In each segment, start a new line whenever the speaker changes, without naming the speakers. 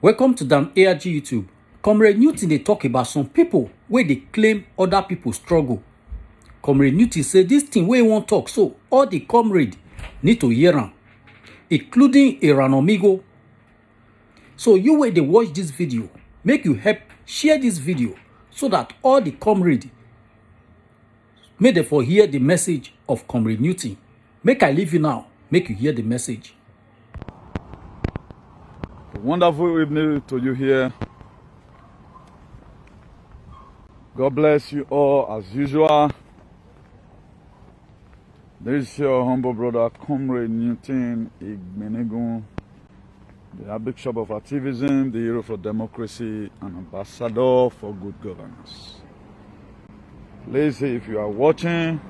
Welcome to Dan ARG YouTube. Comrade Newton they talk about some people where they claim other people struggle. Comrade Newton say this thing where he won't talk, so all the comrade need to hear am, including Iran Amigo. So you where they watch this video, make you help share this video so that all the comrade may therefore hear the message of Comrade Newton. Make I leave you now, make you hear the message.
Wonderful evening to you here. God bless you all as usual. This is your humble brother, Comrade Newton Igbenegún, the Bishop of Activism, the hero for democracy, and ambassador for good governance. Please, if you are watching,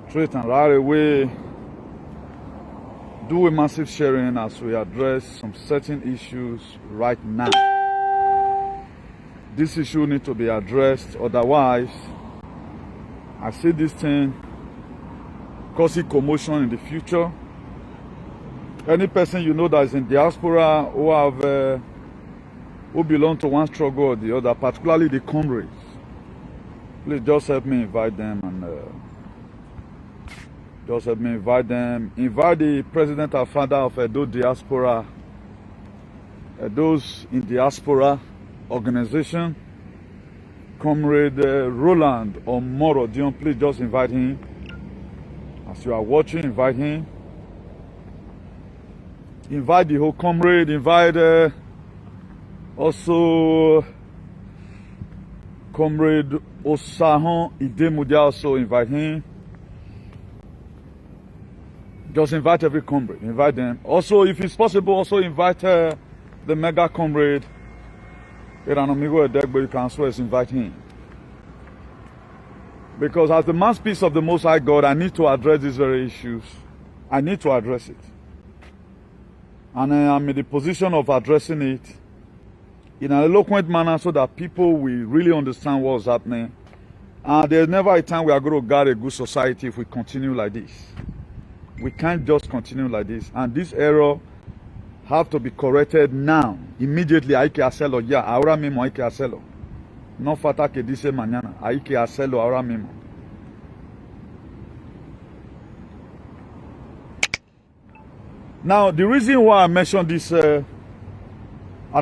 straight and right away, do a massive sharing as we address some certain issues right now. This issue needs to be addressed, otherwise, I see this thing causing commotion in the future. Any person you know that is in diaspora who belong to one struggle or the other, particularly the comrades, please just help me invite them and just help me invite them. Invite the president and founder of Edo Diaspora, those in diaspora organization, Comrade Roland Omoro Dion. Please just invite him. As you are watching, invite him. Invite the whole comrade. Invite also Comrade Osahon Idemudia. Also invite him. Just invite every comrade, invite them. Also, if it's possible, also invite the mega comrade, Iran Amigo Edegbe. You can also invite him. Because as the mouthpiece of the Most High God, I need to address these very issues. I need to address it. And I'm in the position of addressing it in an eloquent manner so that people will really understand what's happening. And there's never a time we are going to guard a good society if we continue like this. We can't just continue like this. And this error have to be corrected now, immediately. Hay que hacerlo ya, ahora mismo hay que hacerlo. No falta que dice mañana. Hay que hacerlo ahora mismo. Now, the reason why I mentioned this, I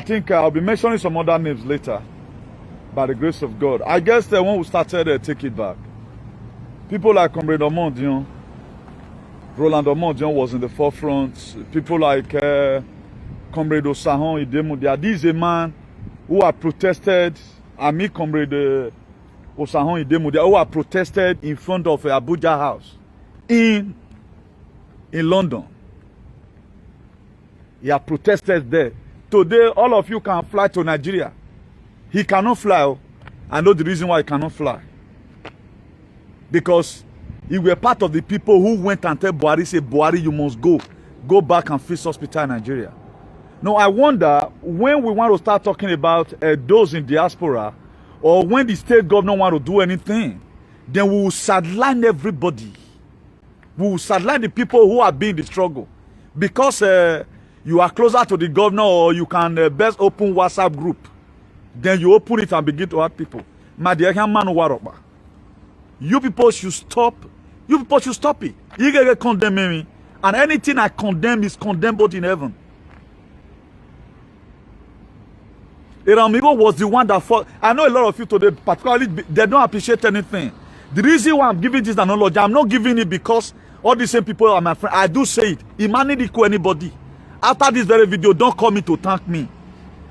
think I'll be mentioning some other names later, by the grace of God. I guess the one who started take it back. People like Comrade Omoro Dion, Roland Omoro Dion was in the forefront. People like Comrade Osahon Idemudia. This is a man who have protested. Comrade Osahon Idemudia, who have protested in front of Abuja House in London. He have protested there. Today, all of you can fly to Nigeria. He cannot fly. I know the reason why he cannot fly. Because he were part of the people who went and tell Buhari, say, Buhari, you must go back and fix hospital in Nigeria. Now, I wonder, when we want to start talking about those in diaspora, or when the state government want to do anything, then we will sideline everybody. We will sideline the people who have been in the struggle. Because you are closer to the governor, or you can best open WhatsApp group. Then you open it and begin to add people. My dear man, you people should stop. You people should stop it. You get condemn me. And anything I condemn is condemned both in heaven. Iran Amigo was the one that fought. I know a lot of you today, particularly, they don't appreciate anything. The reason why I'm giving this analogy, I'm not giving it because all the same people are my friends. I do say it. It might not equal anybody. After this very video, don't call me to thank me.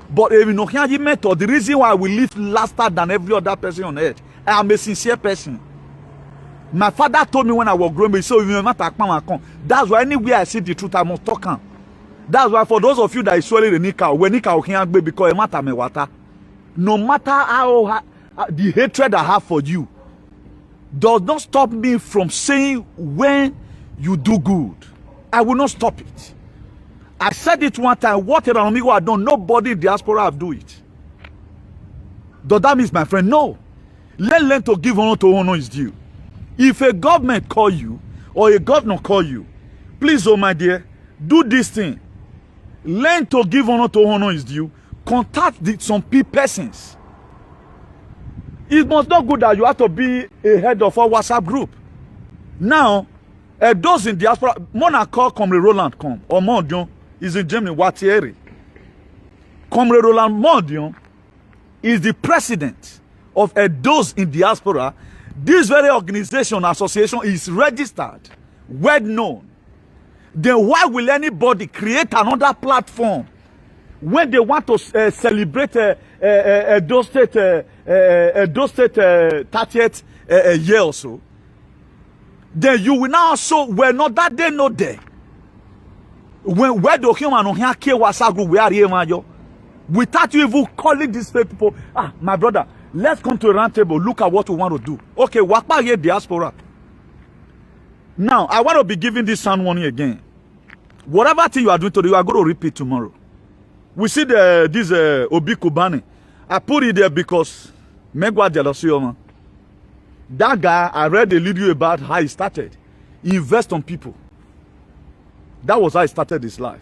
But if you know, the reason why I will live faster than every other person on earth, I am a sincere person. My father told me when I was growing up, so you matter. That's why anywhere I see the truth, I must talk. That's why for those of you that is swelling the nika, when nika can't be because it matter me water. No matter how the hatred I have for you does not stop me from saying when you do good. I will not stop it. I said it one time. What Iran Amigo had done, nobody in diaspora have do it. Does that mean, my friend? No. Learn to give honor to honor is due. If a government call you or a governor call you, please, oh my dear, do this thing. Learn to give honor to honor is due. Contact some persons. It must not go that you have to be a head of a WhatsApp group. Now, those in diaspora, Mona call Comrade Roland come, or Mondion is in Germany, Watieri. Comrade Roland Mondion is the president of those in diaspora. This very organization, association is registered, well known. Then why will anybody create another platform when they want to celebrate those state 30th year or so? Then you will now show well not that they know there. When where the human on here care wasagu we are here without you even calling these people, my brother, let's come to a round table, look at what we want to do. Okay, wakpa here diaspora. Now I want to be giving this sound warning again. Whatever thing you are doing today, you are going to repeat tomorrow. We see this Obi Kubani. I put it there because Megwa jealousy. That guy, I read a little about how he started. He invests on people. That was how he started his life.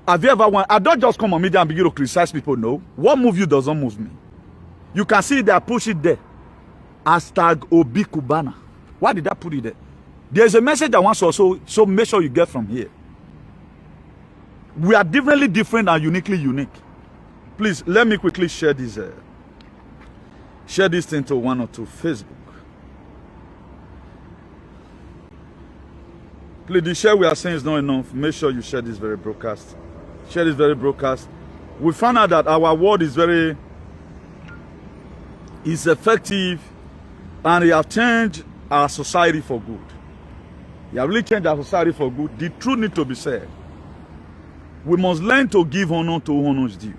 Have you ever I don't just come on media and begin to criticize people, no. What move you doesn't move me. You can see that I push it there. Hashtag Obi Kubana. Why did I put it there? There's a message I want to so make sure you get from here. We are definitely different and uniquely unique. Please, let me quickly share this thing to one or two Facebook. Please, the share we are saying is not enough. Make sure you share this very broadcast. Share this very broadcast. We found out that our word is effective, and it has changed our society for good. It has really changed our society for good. The truth needs to be said. We must learn to give honor to honor's due.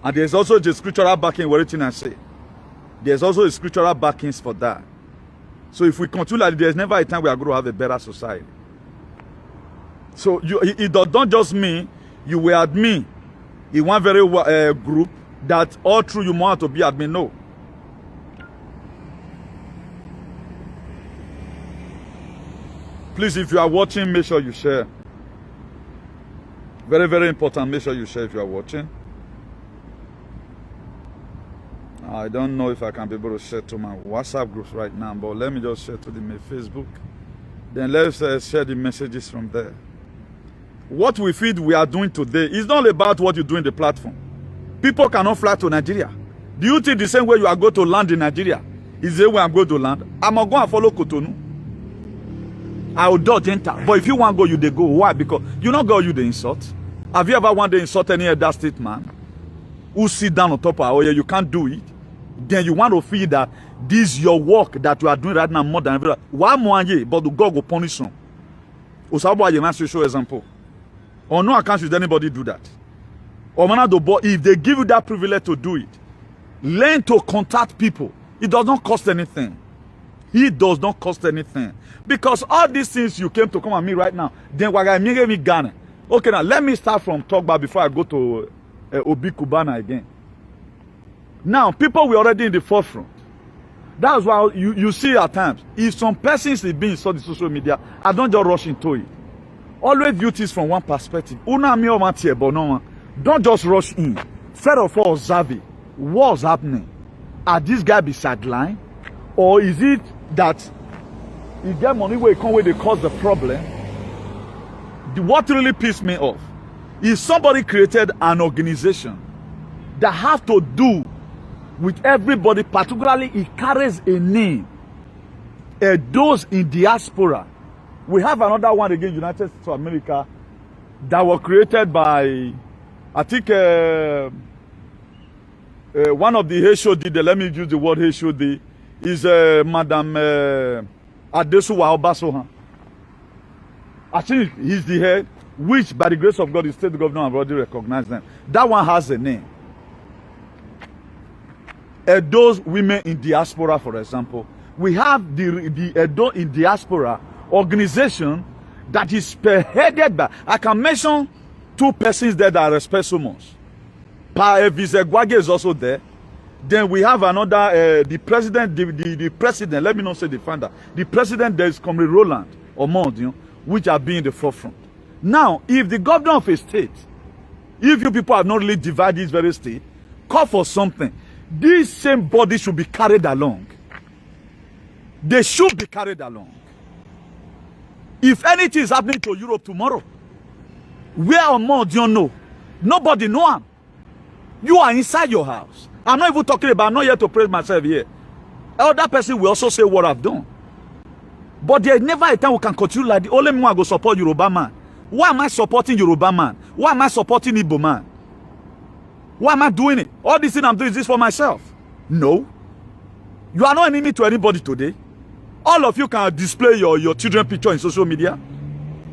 And there's also the scriptural backing for everything I say. There's also a scriptural backings for that. So if we continue like there's never a time we are going to have a better society. So it don't just mean you were admin in one very group that all through you want to be admin. No. Please, if you are watching, make sure you share. Very, very important. Make sure you share if you are watching. I don't know if I can be able to share to my WhatsApp groups right now, but let me just share to my Facebook. Then let's share the messages from there. What we feel we are doing today is not about what you do in the platform. People cannot fly to Nigeria. Do you think the same way you are going to land in Nigeria is the way I'm going to land? I'm going to follow Cotonou. I will dodge enter. But if you want to go, you they go. Why? Because you not go, you the insult. Have you ever wanted to insult any other state man who sit down on top of our you can't do it? Then you want to feel that this your work that you are doing right now more than ever. Why more but the God will punish them. Osabo you must show example. Or no account should anybody do that. Or if they give you that privilege to do it, learn to contact people. It does not cost anything. It does not cost anything. Because all these things you came to come at me right now, then me Ghana. Okay, now let me start from Togba before I go to Obi Kubana again. Now, people were already in the forefront. That's why you see at times, if some persons is being on the social media, I don't just rush into it. Always view things from one perspective. Don't just rush in. First of all, observe it. What's happening? Are this guy be sidelined? Or is it that he get money where he come where they cause the problem? What really pissed me off is somebody created an organization that have to do with everybody, particularly it carries a name. Those in diaspora. We have another one again, United States of America, that was created by, I think, one of the HOD, let me use the word HOD, is Madam Adesuwa Obasohan. I think he's the head, which by the grace of God, the state governor have already recognized them. That one has a name. Those women in diaspora, for example, we have the Edo in diaspora organization that is spearheaded by, I can mention two persons there that I respect so much. Pa Evizegwage is also there. Then we have another, the president, the president, let me not say the founder. The president, there is Comrade Roland Omodio, which are being the forefront. Now, if the governor of a state, if you people have not really divided this very state, call for something, this same body should be carried along. They should be carried along. If anything is happening to Europe tomorrow, where or more do you know? Nobody know them. You are inside your house. I'm not even talking about, I'm not here to praise myself here. Other person will also say what I've done. But there's never a time we can continue like the only me I go support Yoruba man. Why am I supporting Yoruba man? Why am I supporting Igbo man? Why am I doing it? All this thing I'm doing is this for myself. No. You are not enemy to anybody today. All of you can display your children picture in social media.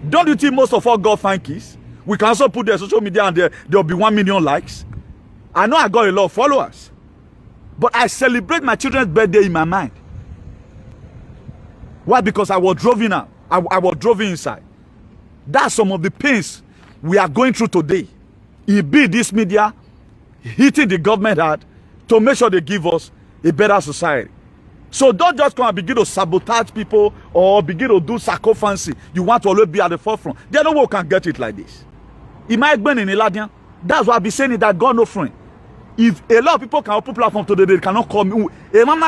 Don't you think most of us got fine keys? We can also put their social media and there'll be 1 million likes. I know I got a lot of followers. But I celebrate my children's birthday in my mind. Why? Because I was driving out. I was driving inside. That's some of the pains we are going through today. It be this media hitting the government hard to make sure they give us a better society. So don't just come and begin to sabotage people or begin to do sarcophagy. You want to always be at the forefront. There's no way we can get it like this. It might be in Eladian. That's why I be saying that God no friend. If a lot of people can open platform today, they cannot call me. They run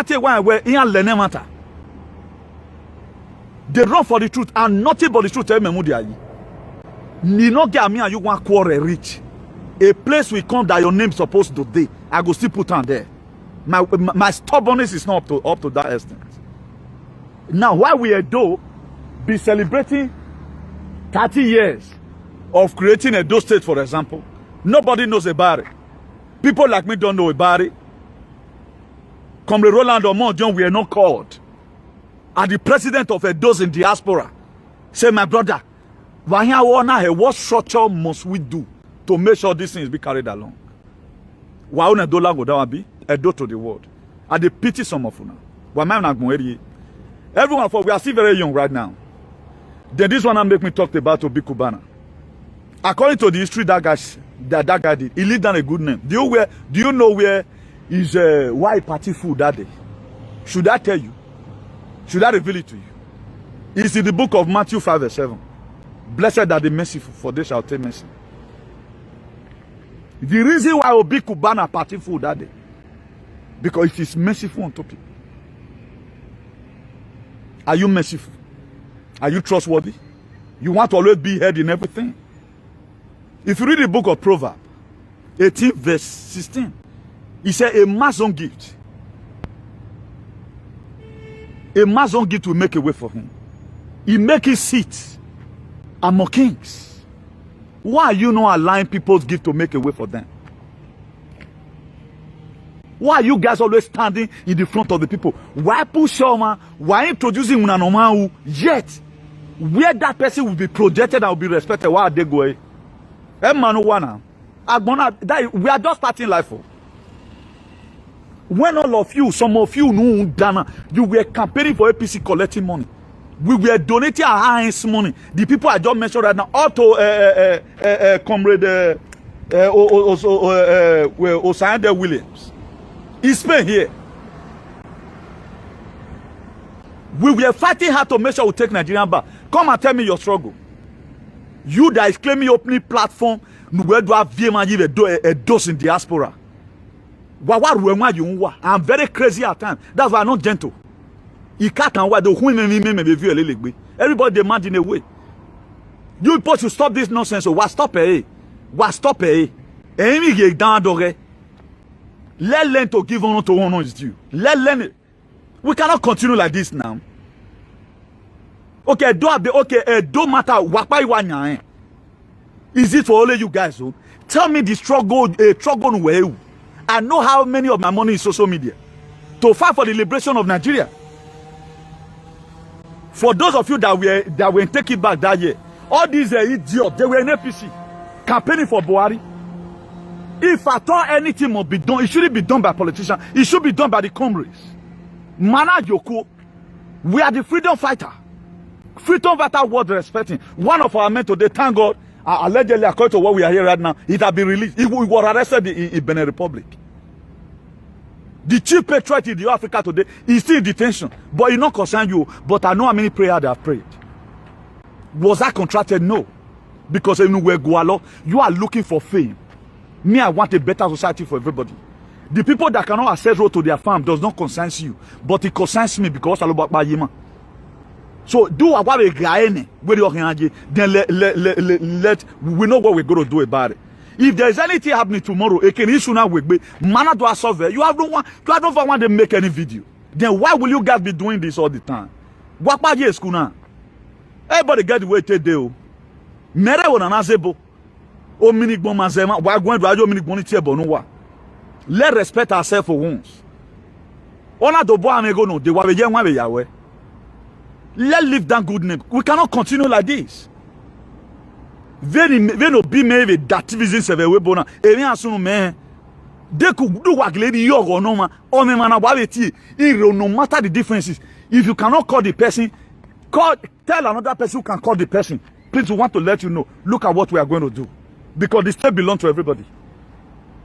for the truth and nothing but the truth. You not get me and you want quarrel rich. A place will come that your name is supposed to be. I go still put on there. My stubbornness is not up to that extent. Now, why we Edo be celebrating 30 years of creating Edo State, for example, nobody knows about it. People like me don't know about it. Comrade Roland Omonjon, we are not called. And the president of Edo's in diaspora say, my brother, what structure must we do to make sure these things be carried along? Why on Edo go down be Edo to the world? And they pity some of you now. Everyone, for we are still very young right now. Then this one make me talk about Obi Kubana. According to the history that guy did, he lived down a good name. Do you know where is why party food that day? Should I tell you? Should I reveal it to you? It's in the book of Matthew 5:7. Blessed are the merciful, for they shall obtain mercy. The reason why Obi Kubana party food that day, because it is merciful unto people. Are you merciful? Are you trustworthy? You want to always be heard in everything? If you read the book of Proverbs 18 verse 16, he said a man's own gift. A man's own gift will make a way for him. He make his seat among kings. Why are you not allowing people's gift to make a way for them? Why are you guys always standing in the front of the people? Why push on? Why introducing Unanomau? Yet, where that person will be projected and will be respected, why are they going? We are just starting life. When all of you, some of you know, Dana, you were campaigning for APC collecting money. We were donating our hands money. The people I just mentioned right now, Otto, Comrade Osande Williams. He's paying here. We were fighting hard to make sure we take Nigerian back. Come and tell me your struggle. You that is claiming opening platform, where do I have a dose in diaspora? I'm very crazy at times. That's why I'm not gentle. Everybody demand in a way. You people should stop this nonsense. What stop it? What stop it? Let learn to give honor to honor is due. Let learn it. We cannot continue like this now. Okay, don't matter. Is it for only you guys? Tell me the struggle. Struggle. I know how many of my money is social media to fight for the liberation of Nigeria. For those of you that were taking back that year, all these idiots, they were in APC campaigning for Buhari. If at all anything must be done, it shouldn't be done by politicians. It should be done by the comrades. Mana Yoko, we are the freedom fighter. Freedom fighter worth respecting. One of our men today, thank God, allegedly, according to what we are here right now, it has been released. He was arrested in Benin Republic. The chief patriot in the Africa today is still in detention. But it not concern you. But I know how many prayers they have prayed. Was I contracted? No. Because you are looking for fame. Me, I want a better society for everybody. The people that cannot access road to their farm does not concern you, but it concerns me because I love Yima. So do what we then let we know what we're going to do about it. If there is anything happening tomorrow, it can issue now with man to solve it. You have no one, you don't want to make any video. Then why will you guys be doing this all the time? What about you, school? Everybody get the way to do. Mere wona nazebo. O mini gbon mazema. Why going to ajo mini gbon ti ebo no wa. Let's respect ourselves for once. Ona do bo amego no de wa be je wan be yawe. Let's live that good name. We cannot continue like this. Very be me dativism seve we bona. Emi asunu me. De ku do wa gledi yogo no ma. O me mana wa be ti. No matter the differences. If you cannot call the person, tell another person who can call the person. Please, we want to let you know. Look at what we are going to do. Because the state belongs to everybody.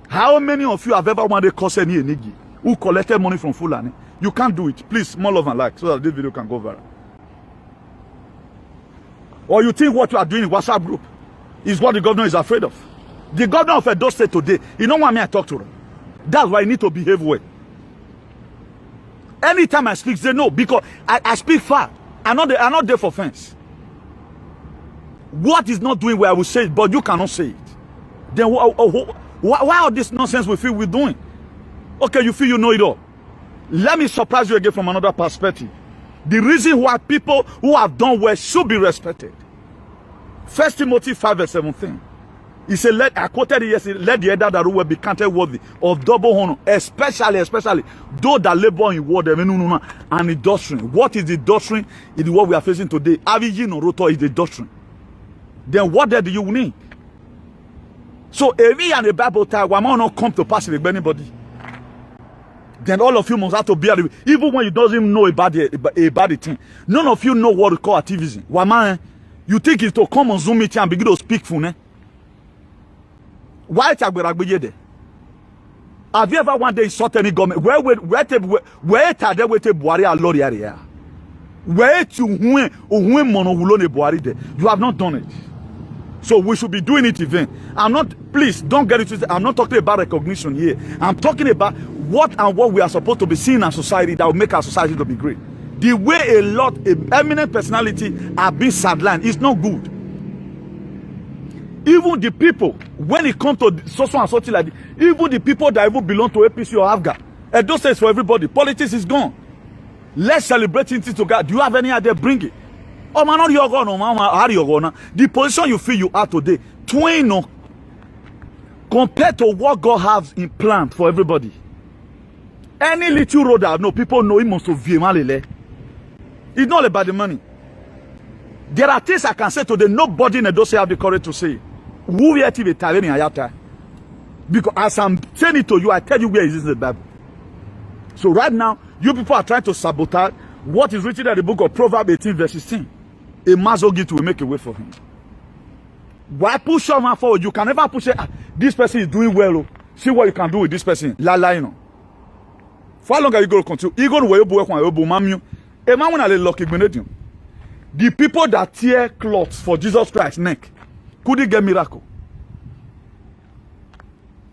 How many of you have ever wanted to cause any enigi who collected money from Fulani? You can't do it. Please, more love and like so that this video can go viral. Or you think what you are doing in WhatsApp group is what the governor is afraid of? The governor of Edo State today, you know what I talk to him. That's why I need to behave well. Anytime I speak, they know because I speak far. I'm not there for offense. What is not doing well, I will say it, but you cannot say it. Then why all this nonsense we feel we're doing? Okay, you feel you know it all. Let me surprise you again from another perspective. The reason why people who have done well should be respected. 1 Timothy 5:17. He said, I quoted it yesterday, let the elder that will be counted worthy of double honor, especially those that labor in word and the doctrine. What is the doctrine? It is what we are facing today. Avijin or Roto is the doctrine. Then what do you need? So if we and the Bible time, why not come to pass with anybody? Then all of you must have to be even when you don't even know about the thing. None of you know what we call activism. Why man? You think it's to come on Zoom meeting and begin to speak for me? Why have you ever one day sought any government? Where they wait to Buhari a lorry area? Where to win mono Buhari there? You have not done it. So we should be doing it even. Please don't get it twisted. I'm not talking about recognition here. I'm talking about what we are supposed to be seeing in our society that will make our society to be great. The way a eminent personality are being sidelined is not good. Even the people, when it comes to social and something like this, even the people that even belong to APC or AFGA, and those things for everybody, politics is gone. Let's celebrate it together. Do you have any idea? Bring it. Oh man, not your go no man, how you go now? The position you feel you are today, twin compared to what God has in plan for everybody. Any little road that no people know him must be. It's not about the money. There are things I can say today. Nobody in the dossier have the courage to say. Who we are to be telling Ayata? Because as I'm saying it to you, I tell you where is this in the Bible. So right now, you people are trying to sabotage what is written in the book of Proverbs 18 verse 16. A mazogit will make a way for him. Why push someone forward? You can never push it. This person is doing well. See what you can do with this person. You know. For how long are you going to continue? You going to work on your a man when I look the people that tear cloths for Jesus Christ's neck couldn't get miracle.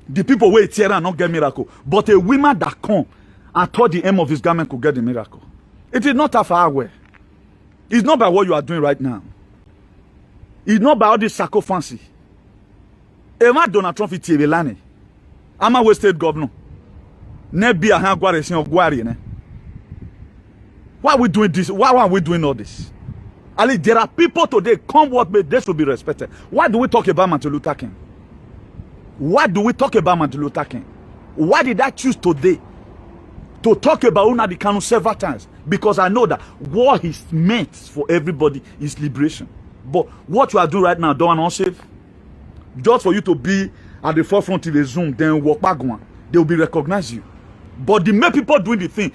The people wait tear and not get miracle. But a woman that come and tore the hem of his garment could get the miracle. It is not that far away. It's not by what you are doing right now. It's not by all this sarcophagy. A man Donald Trump is Tielani. I'm a West State governor. Nebi a hangware of Guari. Why are we doing this? Why are we doing all this? Ali, there are people today, come what may, they should be respected. Why do we talk about Martin Luther King? Why do we talk about Martin Luther King? Why did I choose today to talk about Nnamdi Kanu several times? Because I know that what is meant for everybody is liberation. But what you are doing right now, don't want to save. Just for you to be at the forefront of the Zoom, then walk back one, they will be recognize you. But the main people doing the thing,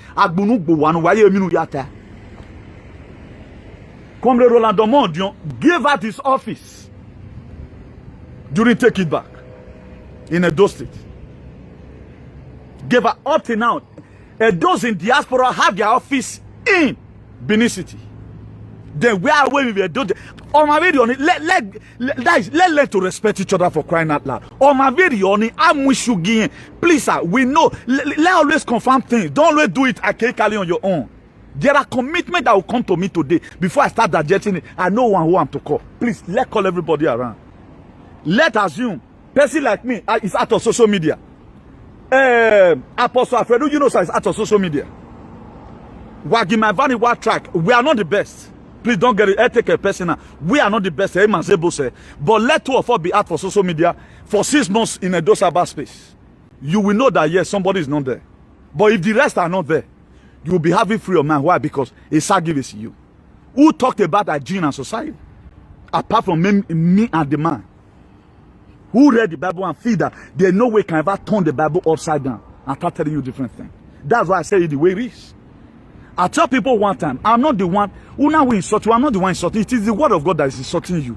Comrade Roland Domondion gave out his office during Take It Back in Edo State. Gave her up to now. Those in diaspora have their office in Benin City. Then where are we do on my video let learn to respect each other for crying out loud. On my video I'm with you again. Please sir, we know let always confirm things. Don't always do it academically on your own. There are commitments that will come to me today before I start digesting it. I know one who I'm to call. Please let call everybody around. Let assume person like me is out of social media. Apostle Alfredo, you know, sir, is out of social media. Wagimavani War Track, we are not the best. Please don't get it. Take a personal. We are not the best. But let two of us be out for social media for 6 months in a dosaba space. You will know that yes, somebody is not there. But if the rest are not there, you will be having free of mind. Why? Because it's gives you. Who talked about hygiene and society? Apart from me and the man. Who read the Bible and feel that there's no way can ever turn the Bible upside down and start telling you different things. That's why I say it the way it is. I tell people one time, I'm not the one who now will insult you. I'm not the one insulting. It is the word of God that is insulting you.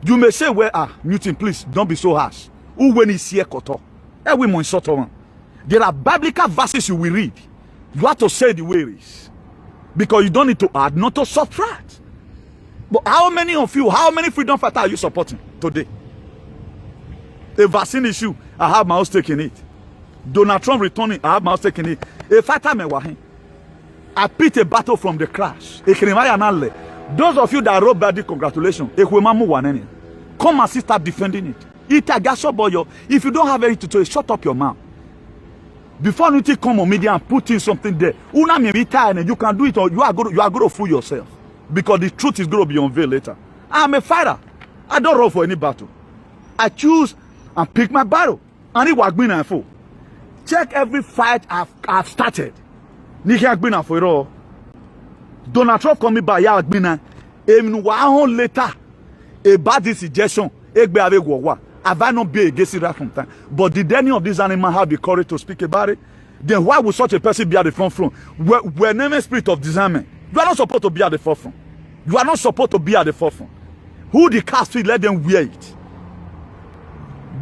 You may say, well, Newton, please don't be so harsh. Who when is here, koto? We mo insult one. There are biblical verses you will read. You have to say the way it is. Because you don't need to add, not to subtract. But how many of you, how many freedom fighters are you supporting today? A vaccine issue, I have my own stake in it. Donald Trump returning, I have my own stake in it. A fighter me wahin. I picked a battle from the crash. Those of you that wrote bad, congratulations. Come and start defending it. If you don't have anything to say, shut up your mouth. Before you come on media and put in something there, you can do it or you are going to fool yourself. Because the truth is going to be unveiled later. I'm a fighter. I don't run for any battle. I choose and pick my battle. And it was for. Check every fight I've started. Donald Trump coming by later about this suggestion. Have I not been against it right from time? But did any of these animals have the courage to speak about it? Then why would such a person be at the front? We're naming spirit of discernment. You are not supposed to be at the forefront. You are not supposed to be at the forefront. Who the cast feed, let them wear it.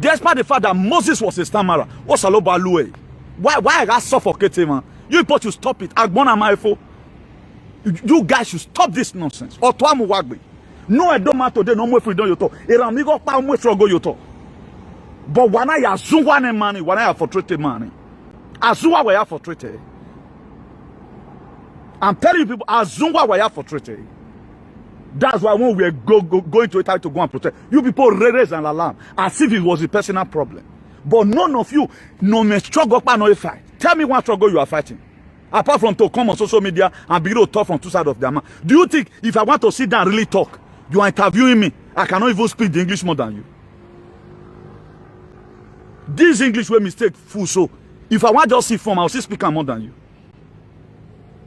Despite the fact that Moses was a stammerer, what's a why I got suffocated, man? You people should stop it. You guys should stop this nonsense. Or to wagbe. No, I don't matter today. No more freedom you talk. Amigo pa more struggle you talk. But when I assume one money, when I have for treated money, assume we have for treated. I'm telling you people, assume we have for treated. That's why when we are going to try to go and protect, you people raise an alarm as if it was a personal problem. But none of you no struggle no fight. Tell me one struggle you are fighting. Apart from to come on social media and begin to talk from two sides of the mouth. Do you think if I want to sit down and really talk, you are interviewing me, I cannot even speak the English more than you? This English way mistake full, so if I want to just see form, I'll still speak more than you.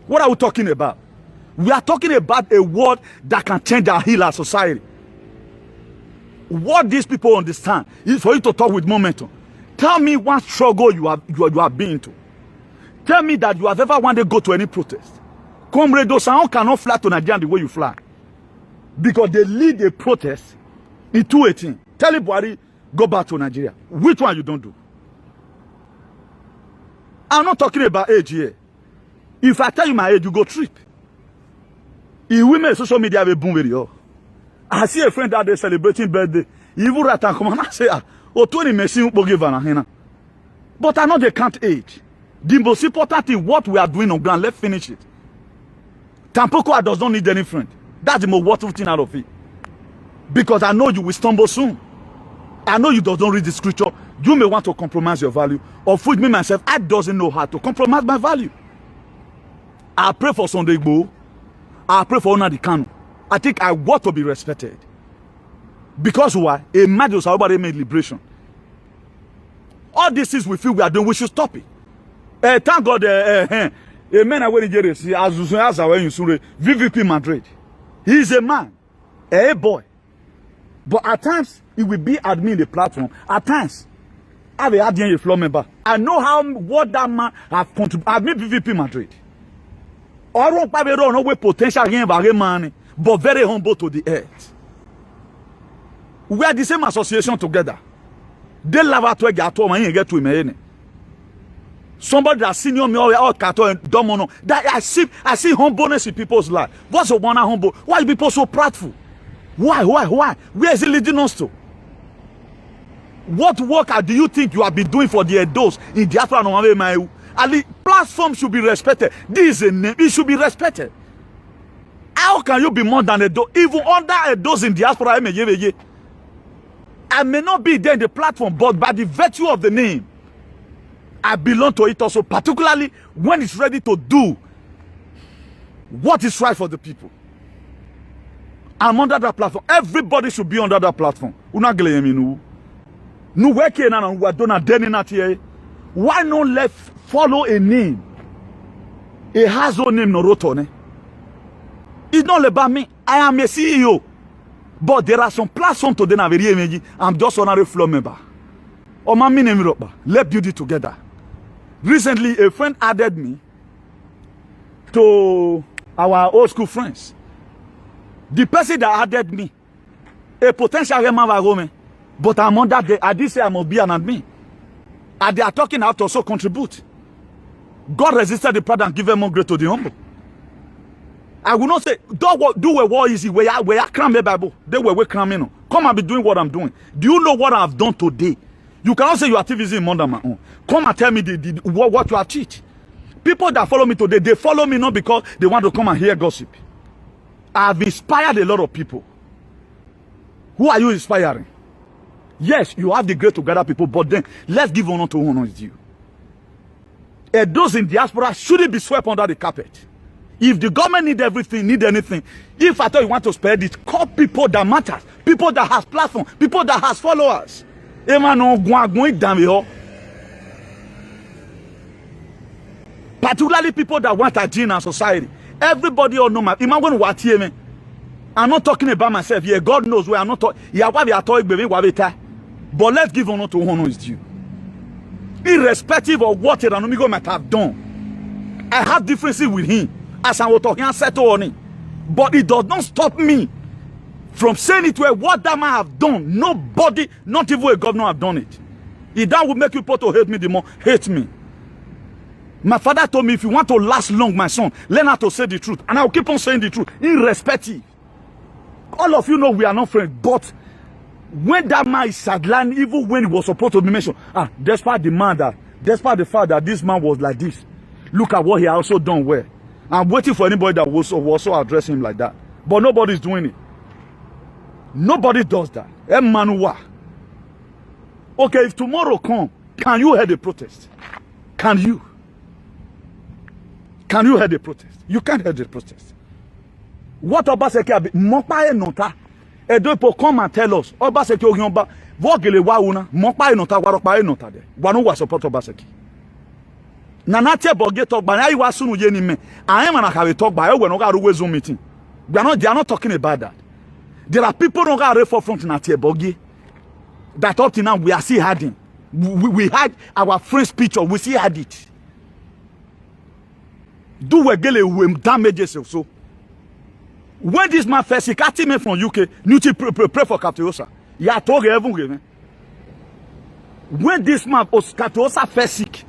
What are we talking about? We are talking about a word that can change our heal our society. What these people understand is for you to talk with momentum. Tell me one struggle you have been to. Tell me that you have ever wanted to go to any protest. Comrade Osaon cannot fly to Nigeria the way you fly. Because they lead a protest in 2018. Tell Buhari, go back to Nigeria. Which one you don't do? I'm not talking about age here. If I tell you my age, you go trip. If women social media have a boom video. I see a friend out there celebrating birthday. He even write and come and say, oh, 20 machine but I know they can't age. The most important thing, what we are doing on ground, let's finish it. Tampoco does not need any friend. That's the most worthwhile thing out of it. Because I know you will stumble soon. I know you don't read the scripture. You may want to compromise your value. Or for me, myself, I doesn't know how to compromise my value. I pray for Sunday Igboho. I pray for Nnamdi Kanu. I think I want to be respected. Because why? A man was already made liberation. All these things we feel we are doing, we should stop it. Thank God, a man I went to see as VVP Madrid. He is a man, a boy. But at times, he will be admin the platform. At times, I will add a floor member. I know what that man have contributed. Admin VVP Madrid. I don't know where potential money, but very humble to the earth. We are the same association together. They love to get to me. Somebody that senior me or Kato and Domono. That I see humbleness in people's life. What's the one humble? Why are people so prideful? Why? Where is it leading us to? What work do you think you have been doing for the Edos in diaspora? And the platform should be respected. This is a name. It should be respected. How can you be more than Edo? Even under Edos in diaspora, I may not be there in the platform, but by the virtue of the name, I belong to it also, particularly when it's ready to do what is right for the people. I'm under that platform. Everybody should be under that platform. Why not let follow a name? It has no name, no rotone. It's not about me. I am a CEO. But there are some platforms today. I'm just honorary floor member. Let's build it together. Recently, a friend added me to our old school friends. The person that added me, a potential member, but I'm under the, I did say I must be an admin. And they are talking how to also contribute. God resisted the proud and give them more grace to the humble. I will not say, do a war easy, where I cram the Bible. They were cramming. Come and be doing what I'm doing. Do you know what I've done today? You cannot say your activism more than my own. Come and tell me what you have achieved. People that follow me today, they follow me not because they want to come and hear gossip. I have inspired a lot of people. Who are you inspiring? Yes, you have the grace to gather people, but then let's give honor to who honor is due. And those in diaspora shouldn't be swept under the carpet. If the government need anything, if I thought you want to spread it, call people that matter, people that has platform, people that has followers. Particularly people that want a gene in society. Everybody all know my. Imagine what here, man. I'm not talking about myself. Yeah, God knows where I'm not talking. Yeah, what we are talking about. But let's give honor to who honor is due. Irrespective of what Eranomigo might have done, I have differences with him. As I was talking, I said to him. But it does not stop me from saying it where what that man have done. Nobody, not even a governor, have done it. If that would make people to hate me, the more hate me. My father told me, if you want to last long, my son, learn how to say the truth. And I will keep on saying the truth, irrespective. All of you know we are not friends, but when that man is sidelined, even when he was supposed to be mentioned, despite the fact that this man was like this, look at what he also done well. I'm waiting for anybody that will also address him like that. But nobody's doing it. Nobody does that. Okay, if tomorrow come, can you hear the protest? Can you? Can you hear the protest? You can't hear the protest. What Obaseki Mopa Nota? Edo come and tell us. Obaseki Ogyomba, Vogele Wauna, Mopa Nota, Waropa Nota de. Wanu was support Obaseki. Nanate Boget talk by Iwasunu Yenime. I am an Akawe talk by when Oga Zoom meeting. They are not talking about that. There are people who are forefront in Atie Bogi that up to now we are still hiding. We had our friend's picture, we still had it. Do we get damages also? When this man first, he came in from UK, you pray for Kaptiosa. Yeah, told everyone. When this man was Kaptiosa first sick,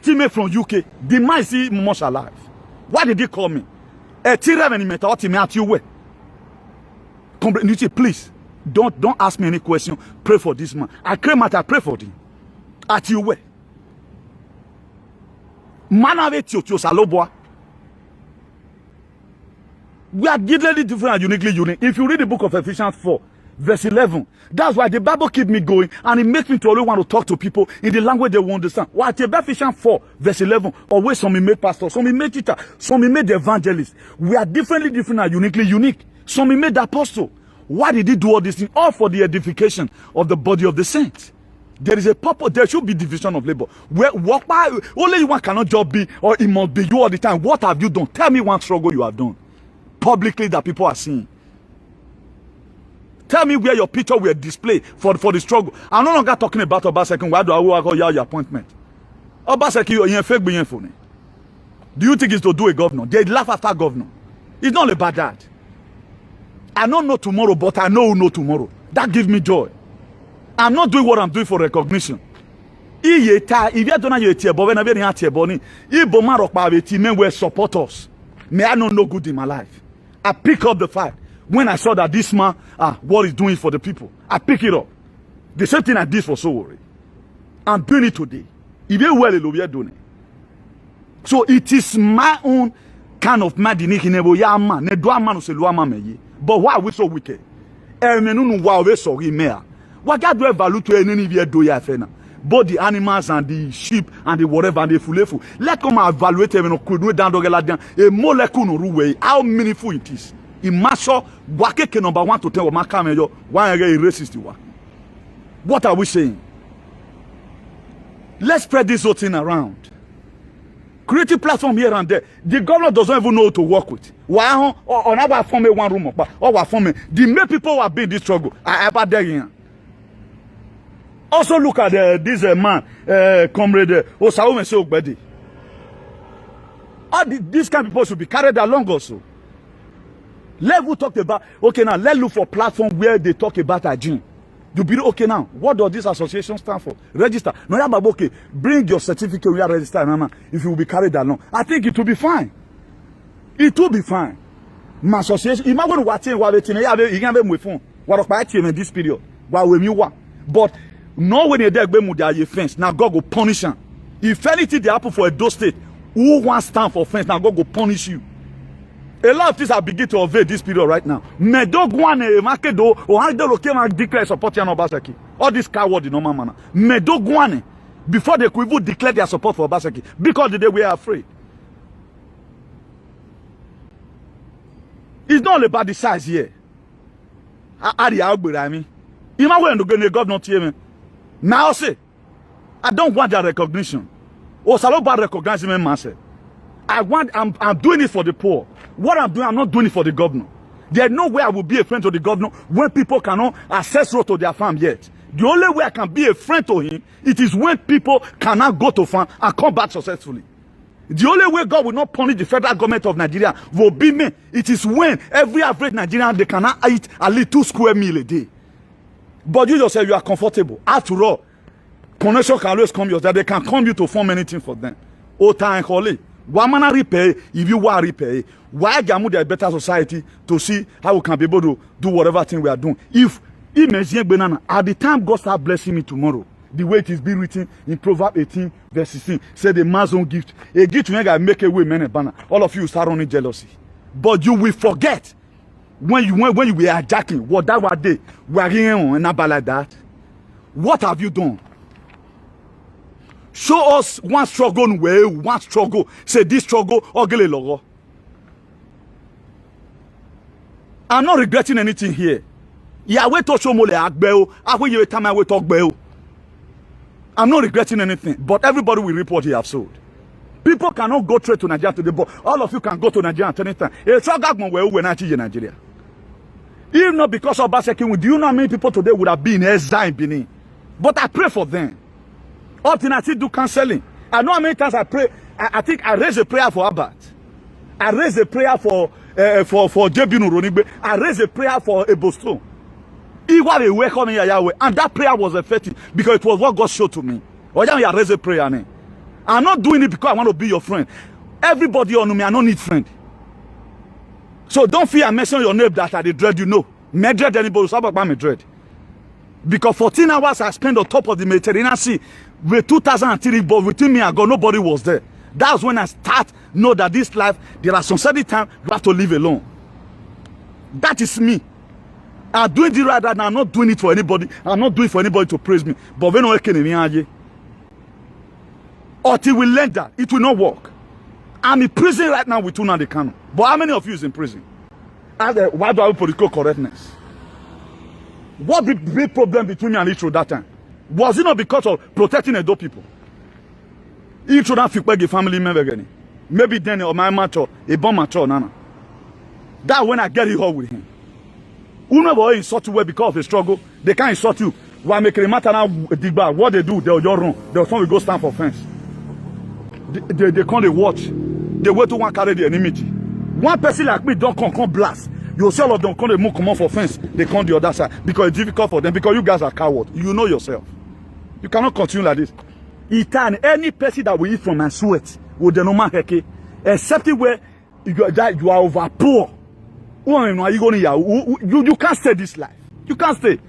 came from UK, the man is much alive. Why did he call me? Please, don't ask me any question. Pray for this man. I came out, I pray for him. At you way. We are diddly different and uniquely unique. If you read the book of Ephesians 4, verse 11, that's why the Bible keeps me going and it makes me to always want to talk to people in the language they will understand. Why Ephesians 4, verse 11, always some made pastor, some made teacher, some made evangelist. We are differently different and uniquely unique. Some made apostle. Why did he do all these things? All for the edification of the body of the saints. There is a purpose. There should be division of labor. Where work by only one cannot just be, or it must be you all the time. What have you done? Tell me one struggle you have done publicly that people are seeing. Tell me where your picture were displayed for the struggle. I'm no longer talking about Obaseki. Why do I call your appointment? Obaseki, you're fake being funny. Do you think it's to do a governor? They laugh after governor. It's not about that. I don't know tomorrow, but I know tomorrow. That gives me joy. I'm not doing what I'm doing for recognition. Iyeta, if you don't know your when I be at your body, Ibo Marokpa beti men were supporters. May I not know good in my life. I pick up the fight. When I saw that this man, what he's doing for the people, I pick it up. The same thing I did for Sowore. I'm doing it today. If you well, we are doing it. So it is my own kind of madness. But why are we so wicked? What God do evaluate to any year do ya fena? Both the animals and the sheep and the whatever and the fulefu. Let come evaluate them and could down a molecule way. How meaningful it is. Imagine wake number 1 to 10 of my camera. Why racist you are? What are we saying? Let's spread this whole thing around. Creative platform here and there. The governor doesn't even know who to work with. Why? Or never form a one room or form the main people who have been in this struggle are ever there here. Also look at this man, comrade Osawume Ogbedi. All these kind of people should be carried along also. Let's talk about, okay now, let's look for platform where they talk about hygiene. You be okay now. What does this association stand for? Register. No, okay. Bring your certificate. We are registered. If you will be carried along, I think it will be fine. It will be fine. My association. Imagine what you have in this period. But no when you're there, fence. Now God will punish them. If anything they happen for a Edo State, who wants stand for fence? Now God will punish you. A lot of things are beginning to evade this period right now. Medogwane makedo or Hagdolo declare support for Obaseki. All this coward in normal manner. Medogwane before they could even declare their support for Obaseki because they were afraid. It's not about the size here. Imagine when the governor TM. Now say, I don't want that recognition. Or Saloba recognize me myself. I'm doing it for the poor. What I'm doing, I'm not doing it for the governor. There's no way I will be a friend to the governor when people cannot access road to their farm yet. The only way I can be a friend to him, it is when people cannot go to farm and come back successfully. The only way God will not punish the federal government of Nigeria will be me. It is when every average Nigerian, they cannot eat at least 2 square meals a day. But you yourself, you are comfortable. After all, connection can always come yourself. They can come you to form anything for them. Ota and Kole. Why repay if you want repay? Why gamu the better society to see how we can be able to do whatever thing we are doing? If imagine banana at the time God start blessing me tomorrow, the way it is being written in Proverbs 18 verse 16, say the man's own gift. A gift to make away many banner. All of you start running jealousy, but you will forget when you were hijacking. What that was day we are here and about like that. What have you done? Show us one struggle way, one struggle. Say this struggle, ugly logo. I'm not regretting anything here. Yeah, we talk show mole agbeo. After you time I will talk beo. I'm not regretting anything, but everybody will report he have sold. People cannot go straight to Nigeria today, but all of you can go to Nigeria at any time. A struggle where we not in Nigeria. Even not because of Obaseki, do you know how many people today would have been in exile in Benin? But I pray for them. Often I still do counseling. I know how many times I pray. I think I raise a prayer for Abat. I raise a prayer for Jebinu Ronigbe. I raise a prayer for Ebostone. Equally welcoming Yahweh. And that prayer was effective because it was what God showed to me. Or I raise a prayer. I'm not doing it because I want to be your friend. Everybody on me, I don't need friend. So don't fear I mention your name that I dread you know. Me dread anybody, so about me dread. Because 14 hours I spent on top of the Mediterranean Sea with 2003, but within me and God, nobody was there. That's when I know that this life, there are some certain times you have to live alone. That is me. I'm doing it right now. I'm not doing it for anybody. I'm not doing it for anybody to praise me. But when I can until we learn that, it will not work. I'm in prison right now with Nnamdi Kanu. But how many of you is in prison? Why do I have political correctness? What the big problem between me and Itro that time? Was it not because of protecting Edo people? Itro don't feel like a family member again. Maybe then or my mature, a bomb mature, nana. That when I get it all with him. Who never insult you because of a struggle, they can't insult you. Why make a matter now? What they do, they'll run. They'll come go stand for fence. They can't watch. They wait to one carry the enmity. One person like me don't come blast. You see all of them come move come on for fence. They come the other side because it's difficult for them because you guys are cowards. You know yourself. You cannot continue like this. Eat any person that will eat from my sweat with the normal heke, except where you are over poor. You can't stay this life. You can't stay.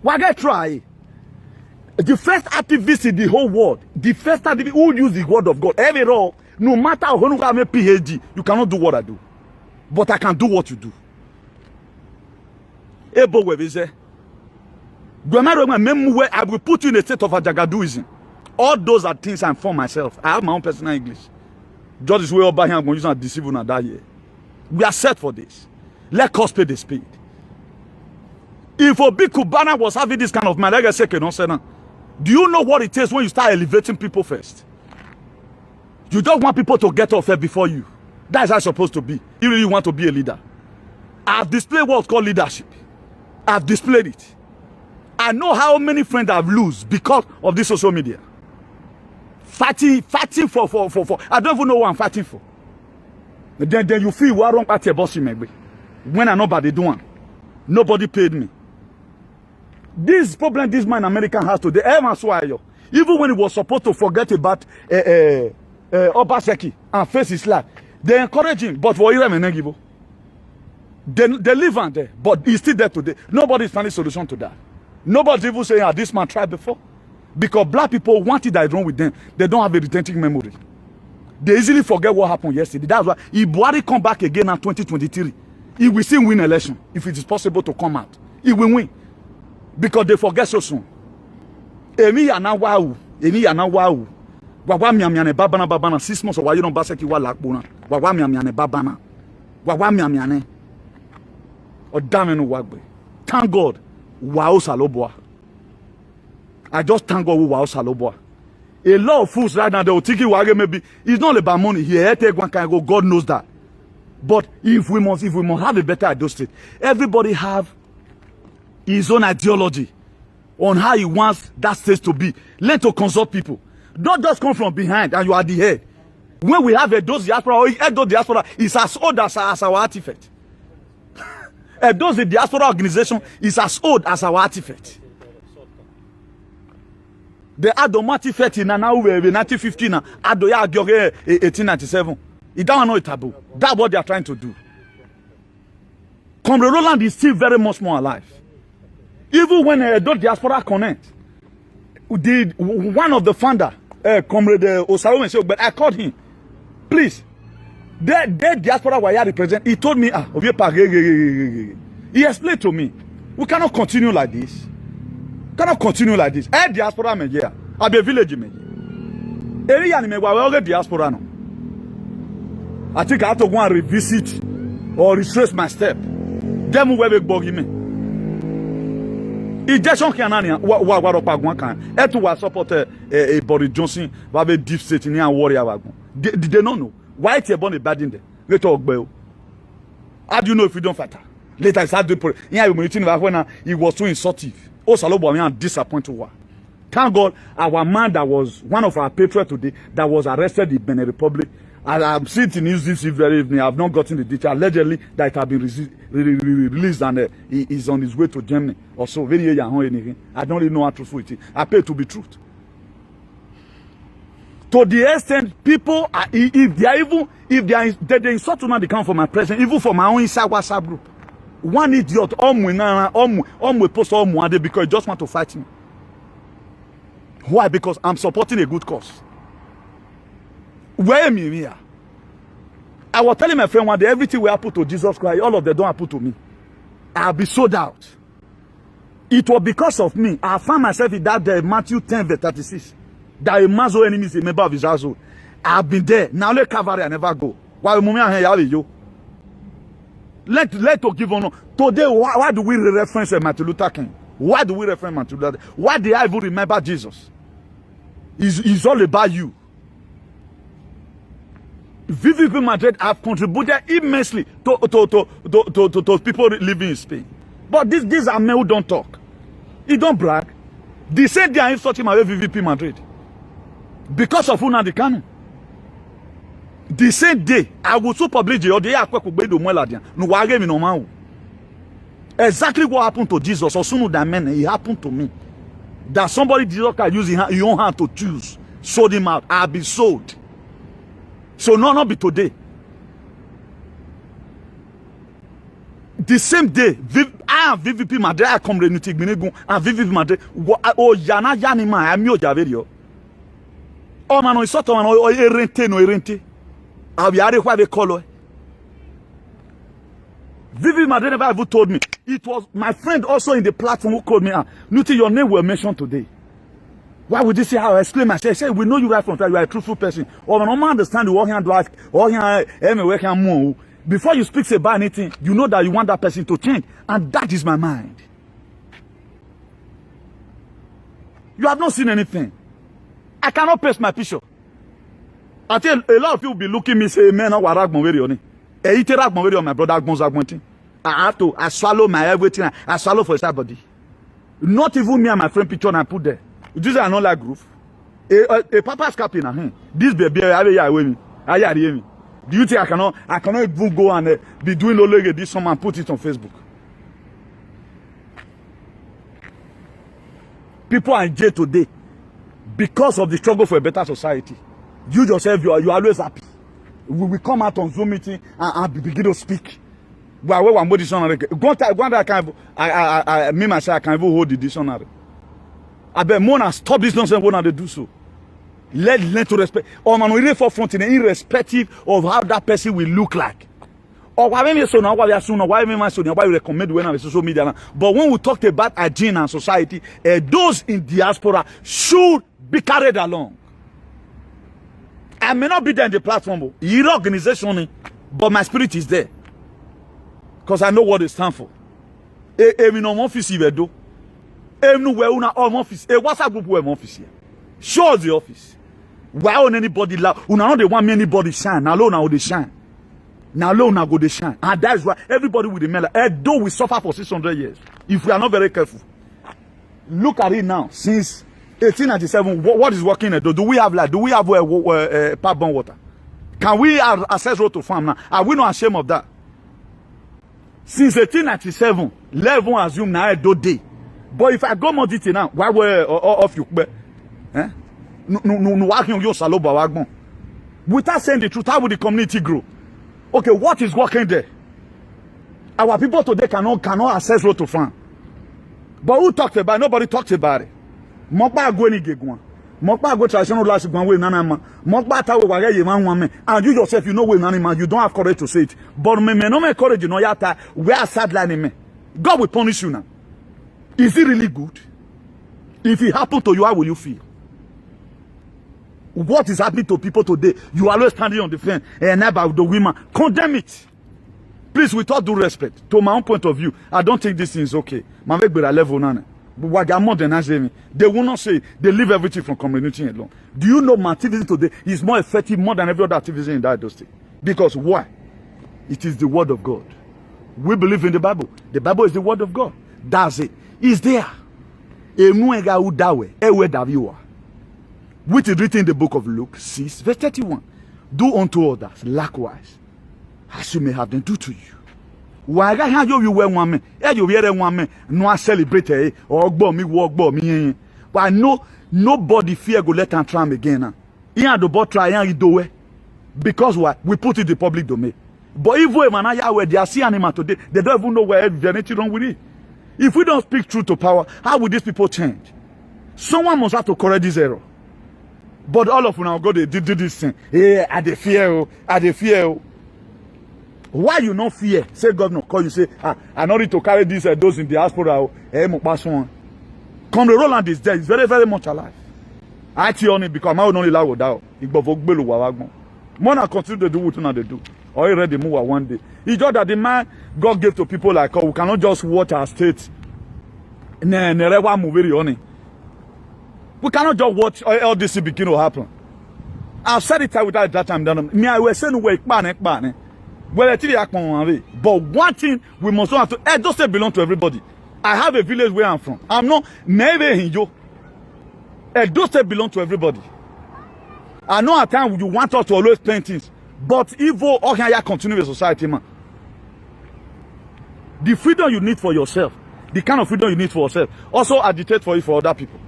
Why get try? The first activist in the whole world, the first activist who use the word of God, every role, no matter how you have a PhD, you cannot do what I do. But I can do what you do. Ebo webeze. I will put you in a state of Ajagaduism. All those are things I'm for myself. I have my own personal English. Just this way over here, I'm going to use and deceive you that year. We are set for this. Let us pay the speed. If Obi Kubana was having this kind of man, like I say, do you know what it takes when you start elevating people first? You don't want people to get off before you. That's how it's supposed to be. You really want to be a leader. I've displayed what's called leadership. I've displayed it. I know how many friends I've lost because of this social media. Fighting for. I don't even know what I'm fighting for. Then you feel what wrong at your boss maybe. When I nobody doing, nobody paid me. This problem this man American has today, even when he was supposed to forget about Obaseki and face his life, they encourage him, but for Irem and Negibo. They live on there, but he's still there today. Nobody's finding solution to that. Nobody's even saying, this man tried before. Because black people want it that is wrong with them. They don't have a retentive memory. They easily forget what happened yesterday. That's why if Buhari come back again in 2023, he will still win election. If it is possible to come out, he will win. Because they forget so soon. Emi yana wow. Wawa miamiane babana 6 months or you don't baseki wa lakbona. Wawa miamiane babana. Wawa miamiane. O damenu wagbe. Thank God. Wow Saloboa. I just thank God wow Saloboa. A lot of fools right now, they will think maybe it's not about money. Here, take one can go. God knows that. But if we must have a better Edo State, everybody have his own ideology on how he wants that state to be. Learn to consult people. Don't just come from behind and you are the head. When we have Edo diaspora, or Edo diaspora is as old as our artifact. Edo the diaspora organization is as old as our artifact. The Adomati Feti na now 1915 na Adoya Agyore 1897. It don't know it taboo. That's what they are trying to do. Comrade Roland is still very much more alive. Even when the diaspora connect, one of the founder, Comrade Osaro, but I called him. Please, the diaspora where I represent, he told me, he explained to me, we cannot continue like this. Cannot continue like this. Diaspora me here. I be village me. Area ni me wa diaspora no. I think I have to go and revisit or retrace my step. Them we be bogi me. Injection kanania wa ropa gwan kan. Etu wa support Boris Johnson wa be deep state ni and warrior wa gun. They don't know. Why it born a bad in there? Later ogbe. How do you know if you don't fight? Later I start doing when he was too insultive. Oh, Salobo, I'm disappointed. Thank God, our man that was one of our patriots today that was arrested in Benin Republic. I'm seeing the news this very evening. I've not gotten the detail. Allegedly, that it has been released and he is on his way to Germany. Also, I don't really know how truthful it is. I pay to be truth. To the extent, people are, if they insult to man, they come from my president, even for my own inside WhatsApp group. One idiot, post because he just want to fight me. Why? Because I'm supporting a good cause. Where am I here? I was telling my friend one day, everything we put to Jesus Christ, all of them don't put to me. I'll be sold out. It was because of me. I found myself in that day, Matthew 10 verse 36. That a man's own enemy is a member of his household. I've been there. Now let Calvary, I never go. Why you? Let to give honor. Today, why do we reference Martin Luther King? Why do we reference Martin Luther King? Why do I even remember Jesus? It's all about you. VVP Madrid have contributed immensely to people living in Spain. But these are men who don't talk. He don't brag. They said they are insulting my VVP Madrid. Because of Una the Canon. The same day, I will so publish the audio. Exactly what happened to Jesus, or sooner than men, it happened to me. that somebody did not use your own hand to choose, sold him out. I'll be sold. So not be today. The same day, I am VVP Madrid, I come renuti Gminegun, and VVP Madrid. Oh, Yana Yanima, I'm your Javerio. Oh, man, it's sort of an erente, no erente. I'll be out of what they call it. VVP Madrid never ever told me. It was my friend also in the platform who called me out. Nuti, your name were mentioned today. Why would you say how I explain myself? Say, we know you right from time, you are a truthful person. Or when no understand you, all here do ask, all here, anywhere can move. Before you speak about anything, you know that you want that person to change. And that is my mind. You have not seen anything. I cannot paste my picture. I tell a lot of people will be looking at me say, man, what Agbon very on it. My brother Agbon's Agbon. I swallow my everything. I swallow for somebody. Not even me and my friend picture and I put there. This is another group. A papa's cap in a hand. This baby, I hear me. Do you think I cannot even go and be doing no leg this summer and put it on Facebook? People are in jail today because of the struggle for a better society. You yourself, you are always happy. We will come out on Zoom meeting and begin to speak. Well, one more dictionary. Me myself, I can even hold the dictionary. I bet more stop this nonsense when they do so. Learn to respect. Or man, we for front irrespective of how that person will look like. Or why me so now? Why we assume? Why me so now? Why we recommend when on social media? But when we talk about hygiene and society, those in diaspora should be carried along. I may not be there in the platform, your organization, but my spirit is there because I know what they stand for. We no office here do. No where una office. WhatsApp group where office here. Show the office. Why on anybody love? Una not the one anybody shine. Now alone they shine. Now alone go they shine. And that's why everybody with the melon. Though we suffer for 600 years, if we are not very careful. Look at it now. Since 1897, what is working? Do we have like? Do we have pipe bomb water? Can we have access road to farm now? Are we not ashamed of that? Since 1897, level assume now do day. But if I go more detail now, why were off you? No, working your saloba wagon. Without saying the truth, how will the community grow? Okay, what is working there? Our people today cannot access road to farm. But who talked about it? Nobody talks about it. Mokba go ni gegwan. Mokba go traditional last gwan we nana man. Mokba ta we wage ye man wan me. And you yourself, you know we nana man. You don't have courage to say it. But me no me courage, you know yata. We are sideline me. God will punish you now. Is it really good? If it happened to you, how will you feel? What is happening to people today? You are always standing on the fence and about the women. Condemn it. Please, with all due respect, to my own point of view, I don't think this thing is okay. They will not say they leave everything from community alone. Do you know my activity today is more effective more than every other activity in that state? Because why? It is the word of God. We believe in the Bible. The Bible is the word of God. That's it. It's there. Which is written in the book of Luke 6, verse 31. Do unto others likewise, as you may have them do to you. Why you wear one man? You wear one man, no celebrate or walk me. But I know nobody fear go let them try again. The bot try and do it. Because why? We put it in the public domain. But if we man where they are seeing animal today, they don't even know where there's anything wrong with it. If we don't speak truth to power, how will these people change? Someone must have to correct this error. But all of you now go they do this thing. Yeah, I dey fear. Why you not fear? Say governor call you say, I not need to carry this those in diaspora. Come the Roland is dead. He's very, very much alive. I tell on it because I will not allow that. More than continue to do what they do. Or he ready move one day. It's just that the man God gave to people like us, we cannot just watch our state. We cannot just watch all this begin to happen. I've said it without that time. Me, I was saying, wait, man. But one thing we must not have to, those belong to everybody. I have a village where I'm from. I'm not, never in you. Those belong to everybody. I know at times you want us to always plan things. But evil, all can continue with society, man. The freedom you need for yourself, the kind of freedom you need for yourself, also agitate for it for other people.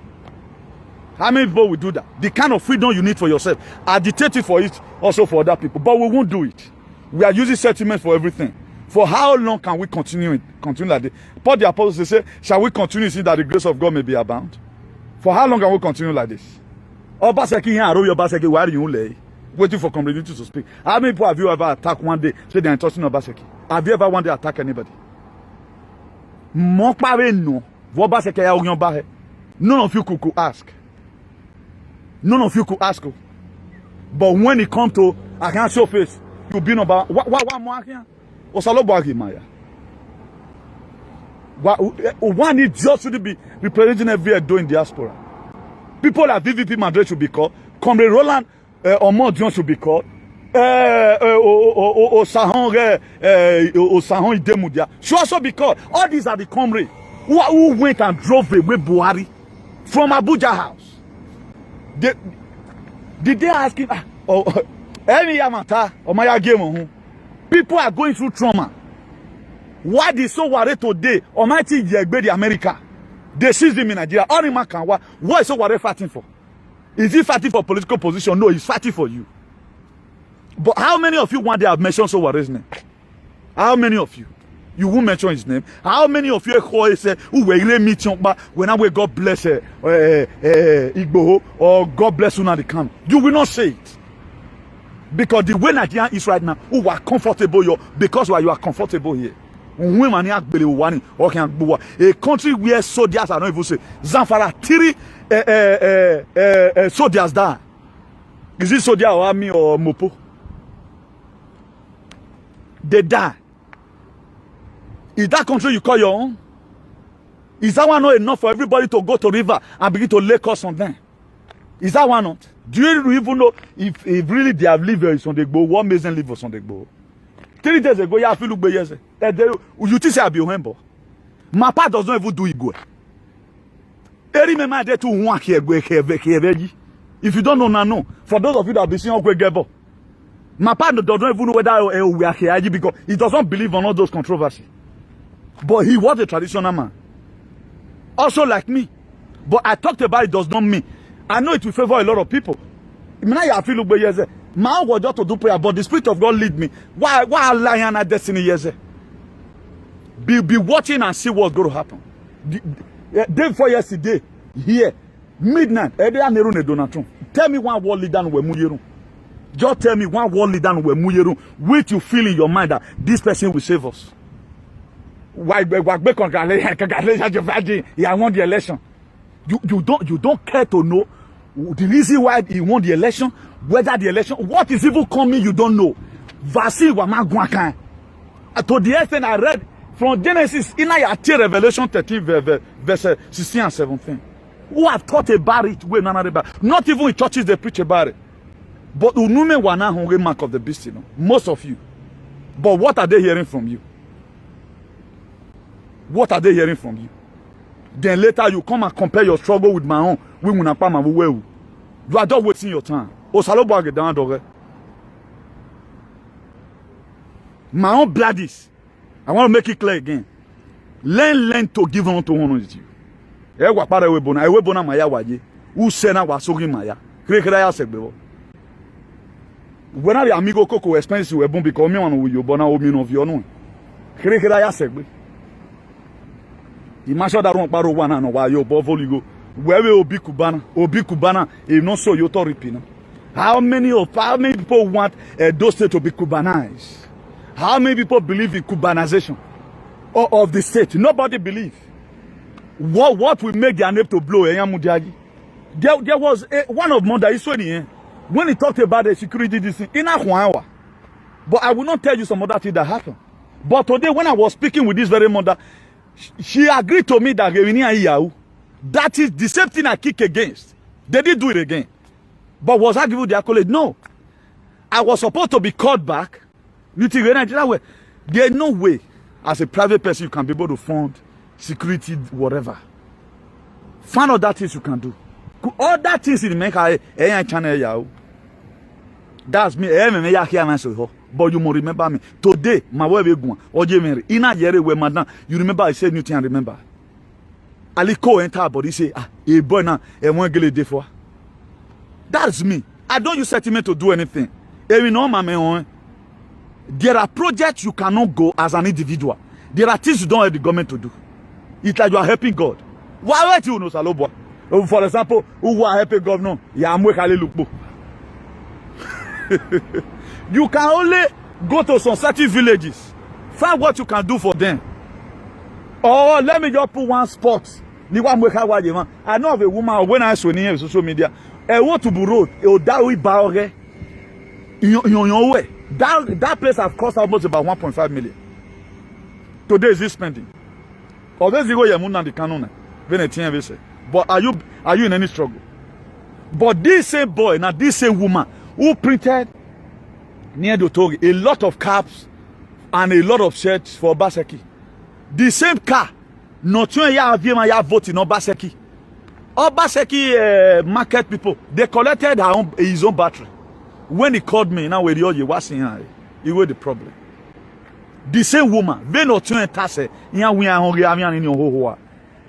How many people will do that? The kind of freedom you need for yourself, agitate it for it also for other people. But we won't do it. We are using sentiments for everything. For how long can we continue like this? Paul the Apostle say, shall we continue to see that the grace of God may be abound? For how long can we continue like this? Obaseki here, Obaseki, why are you lay? Waiting for community to speak. How many people have you ever attacked one day? Say they are trusting Obaseki. Have you ever one day attacked anybody? None of you could ask. None of you could ask. But when it comes to I can't show face, you'll be number what more here? One is just should be representing every year doing diaspora. People like VVP Madrid should be called. Comrade Roland Omo John should be called. Osahon Idemudia should also be called. All these are the comrades who went and drove away Buhari from Abuja house. Did they ask him? Any Yamata or Maya game? People are going through trauma. Why they so worried today? Almighty Yegbe America. They seized him in Nigeria. All in what is so worried fighting for? Is he fighting for political position? No, he's fighting for you. But how many of you want to have mentioned so worried's name? How many of you? You won't mention his name. How many of you say who will meet when I will God bless Igbo or God bless Unadikam? You will not say it. Because the way Nigeria is right now, who are comfortable here, because you are comfortable here. A country where soldiers are not even say Zamfara 3 soldiers die. Is it soldier or army or mopo? They die. Is that country you call your own? Is that one not enough for everybody to go to river and begin to lay curse on them? Is that one not? Do you even know if really they have lived on the go? What makes them live on the go? 3 days ago, you have to look yes. You think I be humble? My part does not even do it good. If you don't know, no. For those of you that have been seeing Ogwe Gebo, my part does not even know whether we are here because he does not believe on all those controversies. But he was a traditional man. Also like me. But I talked about it does not mean. I know it will favor a lot of people. I feel like yes. My was just to do prayer, but the Spirit of God lead me. Why lion at destiny yes? Be watching and see what's going to happen. Day before yesterday, here, midnight, tell me one world leader we muyeru. Just tell me one world leader we muyeru. Which you feel in your mind that this person will save us. Why congratulations, I won the election. You don't care to know the reason why he won the election, whether the election, what is even coming, you don't know. Vaccine wamagwakan. To the extent I read from Genesis, in Revelation 13, verse 16 and 17. Who have thought about it? Not even in churches they preach about it. But unume wana hungry mark of the beast, you know. Most of you. But what are they hearing from you? What are they hearing from you? Then later you come and compare your struggle with my own. You are just wasting your time. My own blood is. I want to make it clear again. Learn to give on to one with you. Who send out wasogi maya? When are the amigo coco expensive we because me one with you bona o of your own. Imagine that one paro one and why you bovoligo. Where will be Kubana, if not so you toripina. How many people want those states to be Cubanized? How many people believe in Cubanization of the state? Nobody believes. What will make their name to blow? There was one of Monda Iswani when he talked about the security this thing in Ahuawa. But I will not tell you some other thing that happened. But today when I was speaking with this very mother, she agreed to me that that is the same thing I kick against. They didn't do it again. But was I given the accolade? No. I was supposed to be called back. There's no way, as a private person, you can be able to fund security, whatever. Find other things you can do. All that things in the channel. That's me. But you must remember me. Today, my way we go. You remember I said new thing and remember. Aliko enter body say, a boy now, and one girl day for. That's me. I don't use sentiment to do anything. There are projects you cannot go as an individual. There are things you don't have the government to do. It's like you are helping God. Why would you know, Salobo? For example, who are helping governor? You can only go to some certain villages. Find what you can do for them. Or let me just put one spot. I know of a woman when I saw near social media. I want to be road. That place has cost almost about 1.5 million. Today is this spending. Or there's the canon. But are you in any struggle? But this same boy, now this same woman who printed near the Togi a lot of caps and a lot of shirts for Obaseki. The same car, not ya vote in Obaseki. Obaseki market people, they collected his own battery. When he called me, now with you watching her, he was the problem. The same woman, they not trying to say,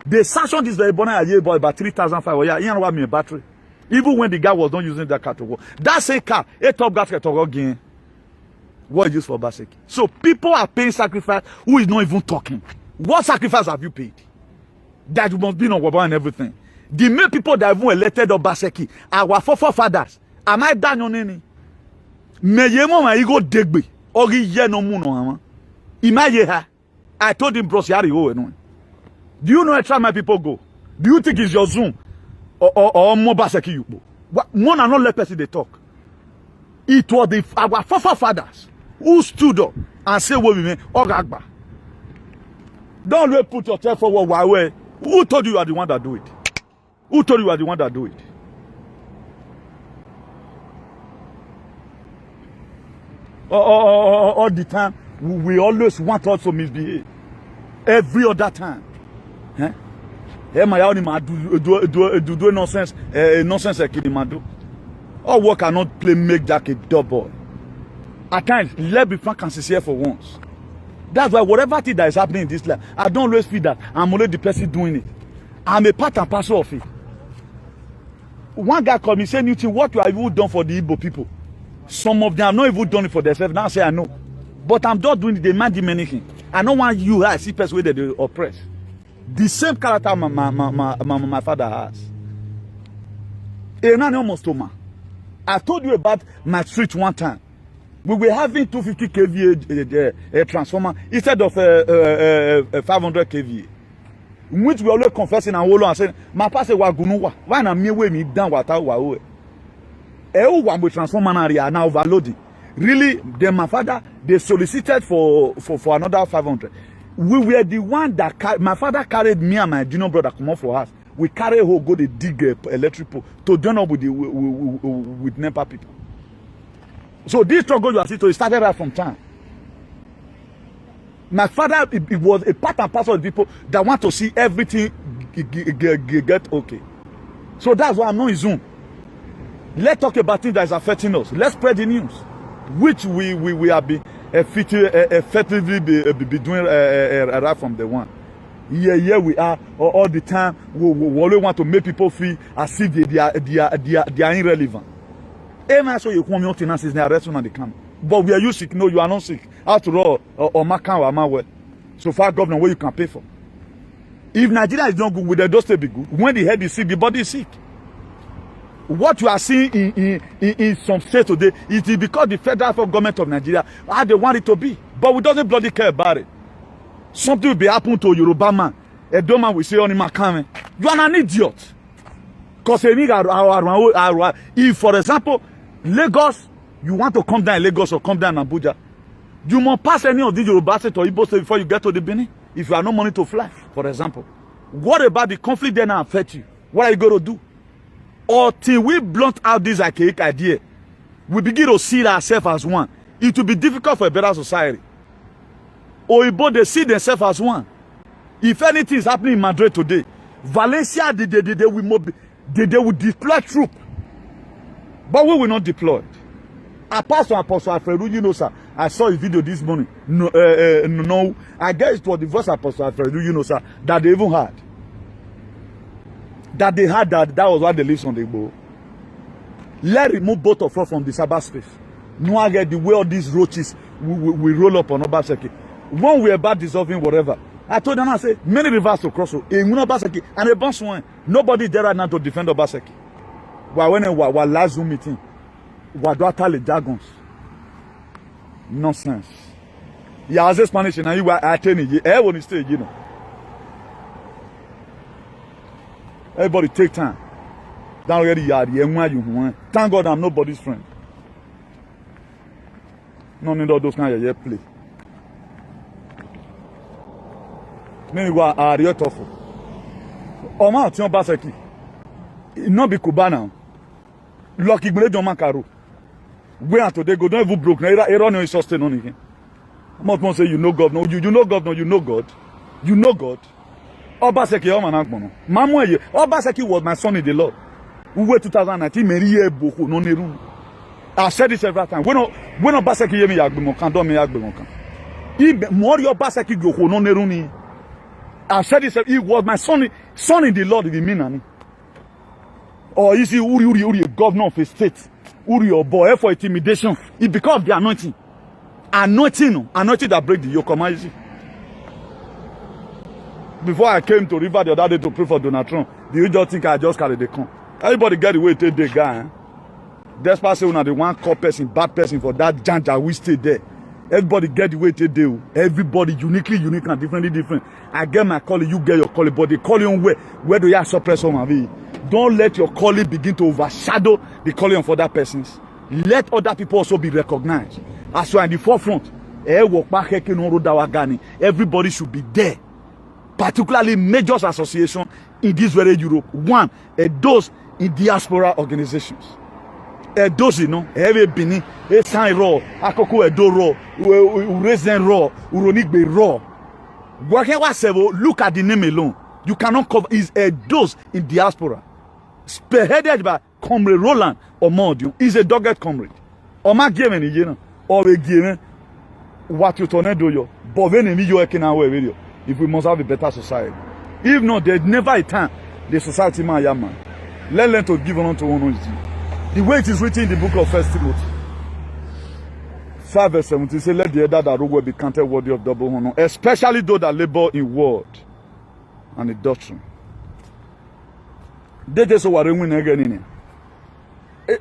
they sanctioned this very boy by 3,500. You know what I mean, battery. Even when the guy was not using that car to go. That same car, a top gas to go again. What is used for basic? So people are paying sacrifice who is not even talking. What sacrifice have you paid? That you must be on Wabba and everything. The main people that have even elected Obaseki, our forefathers. Am I done on any? Me yemo ma ego degbe. Ori ye no mu no ama. Imaye ha. I told him, bros, yari ho eno. Do you know how try my people go? Do you think it's your Zoom? Or more Obaseki you? One and not let person they talk. It was our forefathers who stood up and said what we mean. Ogagba. Don't let put yourself forward while way. Who told you are the one that do it? Who told you are the one that do it? All the time, we always want us to misbehave. Every other time. Do nonsense. Nonsense. All work cannot play make Jack a double. At times, let's be frank and sincere for once. That's why whatever thing that is happening in this life, I don't always feel that I'm only the person doing it. I'm a part and parcel of it. One guy called me saying, Newton, what you have even done for the Igbo people? Some of them have not even done it for themselves. Now I say I know. But I'm just doing it, they demand him anything. I don't want you I see person where they oppress. The same character my father has. I told you about my street one time. We were having 250 kVA transformer instead of 500 kVA. Which we always confessing and hold on and saying, my pastor wagunuwa. Why na me way me down wata wa we transformer area now overloading. Really, then my father they solicited for another 500. We were the one that my father carried me and my junior brother come up for us. We carry who go to dig electric pole to join up with NEPA people. So this struggle you are seeing, it started right from time. My father, it was a part and parcel of the people that want to see everything get okay. So that's why I'm not in Zoom. Let's talk about things that is affecting us. Let's spread the news, which we have been effectively be doing right from the one. Yeah, we are all the time. We only want to make people feel as if they are irrelevant. So you come out in us is the restaurant on the camp. But we are you sick? No, you are not sick. After all, or Makan or Amawe. So far, government, what you can pay for. If Nigeria is not good, will the dust be good? When the head is sick, the body is sick. What you are seeing in some states today is because the federal government of Nigeria, how they want it to be. But we don't bloody care about it. Something will be happening to a Yoruba man. A dumb man will say, on Makan, you are an idiot. Because if, for example, Lagos, you want to come down in Lagos or come down in Abuja, you must pass any of these Yoruba states or Igbo states before you get to the Benin. If you have no money to fly, for example. What about the conflict then affect you? What are you going to do? Or till we blunt out this archaic idea, we begin to see ourselves as one. It will be difficult for a better society. Oyibo, they see themselves as one. If anything is happening in Madrid today, Valencia, they will deploy troops. But we will not deploy. Apart from Apostle Alfredo, you know, sir, I saw a video this morning. No, I guess it was the first Apostle Alfredo, you know, sir, that they even had. that they had that was why they live on the Igbo. Let's remove both of us from the cyberspace. No, I get the way all these roaches we roll up on Obaseki. When we are about dissolving whatever, I told them, I say, many rivers to cross, Obaseki, and a bunch one. Nobody there right now to defend Obaseki. When we last Zoom meeting, we do tell jargons. Nonsense. Yeah, as a Spanish, and you are attending, everyone is still, you know. Everybody take time. Don't already yard, thank God I'm nobody's friend. No need all those kind of play. Many were are tough. Oma Tion Baseki. Not be Cubana. Lucky Gble John Macaro. Where today go don't even broke. Era no sustain on again. Not say you know God. No, you know God. No, you know God. You know God. Obaseki Omanakmono. Mamu Obaseki was my son in the Lord. We were 2019. Mary Boko no Neru. I said this several times. When Obaseki hear me Yagbemo can do me Yagbemo can. He more your Obaseki go no Neru ni. I said this. He was my son in the Lord. If you mean or is he Uri governor of a state? Uri or boy for intimidation. It because of the anointing. Anointing that break the yoke. Before I came to River the other day to pray for Donald Trump, do you just think I just carried the con? Everybody get the way to the guy. Despite saying the one cop person, bad person for that janja, we stay there. Everybody get the way to do. Everybody uniquely unique and differently different. I get my calling, you get your calling, but the calling on where do you suppress on my way? Don't let your calling begin to overshadow the calling of other persons. Let other people also be recognized. As you are in the forefront, everybody should be there. Particularly major associations in this very Europe. One, those in diaspora organizations. Those, you know, every Benin, a sign raw, Akoko Edo raw, Urezen raw, Uronigbe raw. Look at the name alone. You cannot cover. Is those in diaspora, spearheaded by Comrade Roland Omodium. Is a dogged comrade. Oma given you know, or a given what you tornado yo. But when you can away with you, if we must have a better society. If not, there's never a time the society man yaman. Let them to give on to one who is due. The way it is written in the book of 1 Timothy 5 verse 17 say, let the elder that will be counted worthy of double honor, especially those that labor in word and in doctrine. They just were winning again in here.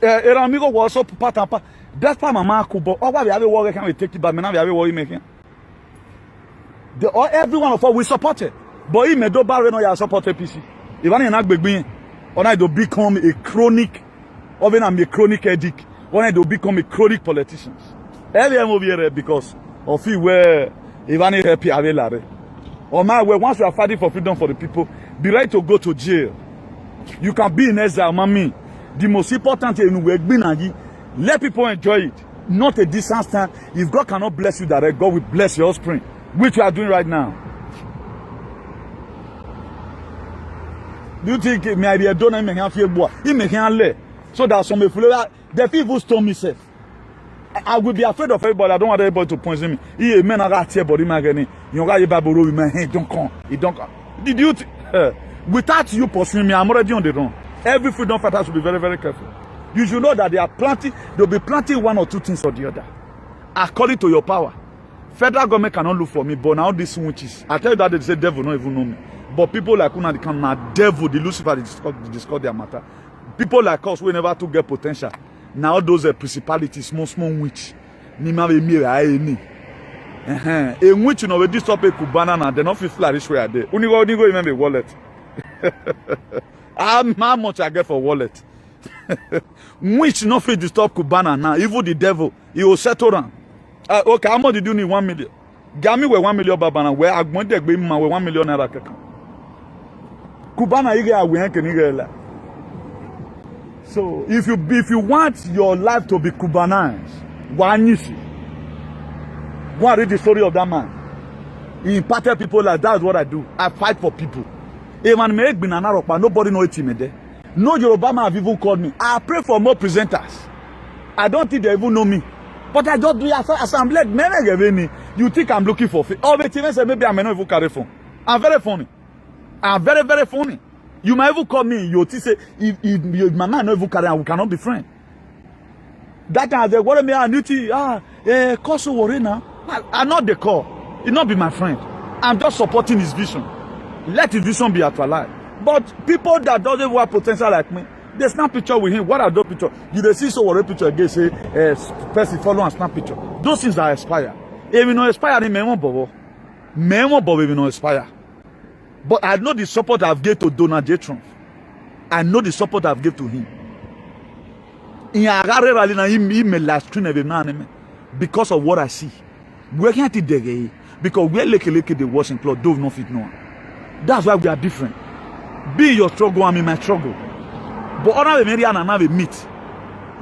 Eramigo was so part and part. That's why Mama Kubo. Oh, why we have a war can we take it back? Now we have a war making. Every one of us we support it. But he may do barren or you support APC. If I not be or I do become a chronic, or when I'm a chronic addict, when I do become a chronic politicians. Every time over here because of you where if I need happy available. Or my way once we are fighting for freedom for the people, be ready to go to jail. You can be in exile, mommy. The most important thing is let people enjoy it. Not a distance time. If God cannot bless you direct, God will bless your offspring, which we are doing right now. Do you think me I be a donor me can feel boy? He me can lay. So that some people the people stone me safe. I will be afraid of everybody. I don't want everybody to poison me. He men are here body magani. You got your Bible with my hand. Don't come. It don't come. Did you without you pursuing me, I'm already on the run. Every freedom fighter should be very, very careful. You should know that they are planting, they'll be planting one or two things or the other. According to your power. Federal government cannot look for me, but now these witches. I tell you that they say devil don't even know me. But people like Una, they come now devil, the Lucifer, they discuss their matter. People like us, we never to get potential. Now those principalities, small witch. Nima be me any. A witch you know we stop a Cubana now, they not feel flourish where they. Unigo even a wallet. How much I get for wallet? Which not fit to stop Cubana now. Even the devil, he will settle down. Okay, how much did you need 1 million? Gami we 1 million babana. Where I want to give me 1 million naira. Cubana iga we can iga. So if you want your life to be Cubanized, one you see. Go and read the story of that man. He impacted people like that's what I do. I fight for people. Even make Binana nobody know it in there. No Yoruba man have even called me. I pray for more presenters. I don't think they even know me. But I just do assembly. You think I'm looking for faith? Oh, but even say maybe I may not even carry phone. I'm very funny. I'm very, very funny. You might even call me, you say, if my man not even carry on, we cannot be friends. That time, they worry me, cause worry now. I'm not the call. He not be my friend. I'm just supporting his vision. Let his vision be actualized. But people that doesn't have potential like me, they snap picture with him. What are those pictures? You they see so worry picture again, say, person follow and snap picture. Those things are expire. If you not expire, they may want bobo. May want bobo if you not expire. But I know the support I've given to Donald J. Trump. I know the support I've given to him. Because of what I see. We can't eat the because we're like the washing cloth, don't know fit no one. That's why we are different. Be your struggle, I'm in my struggle. But other than Mariana and have meet.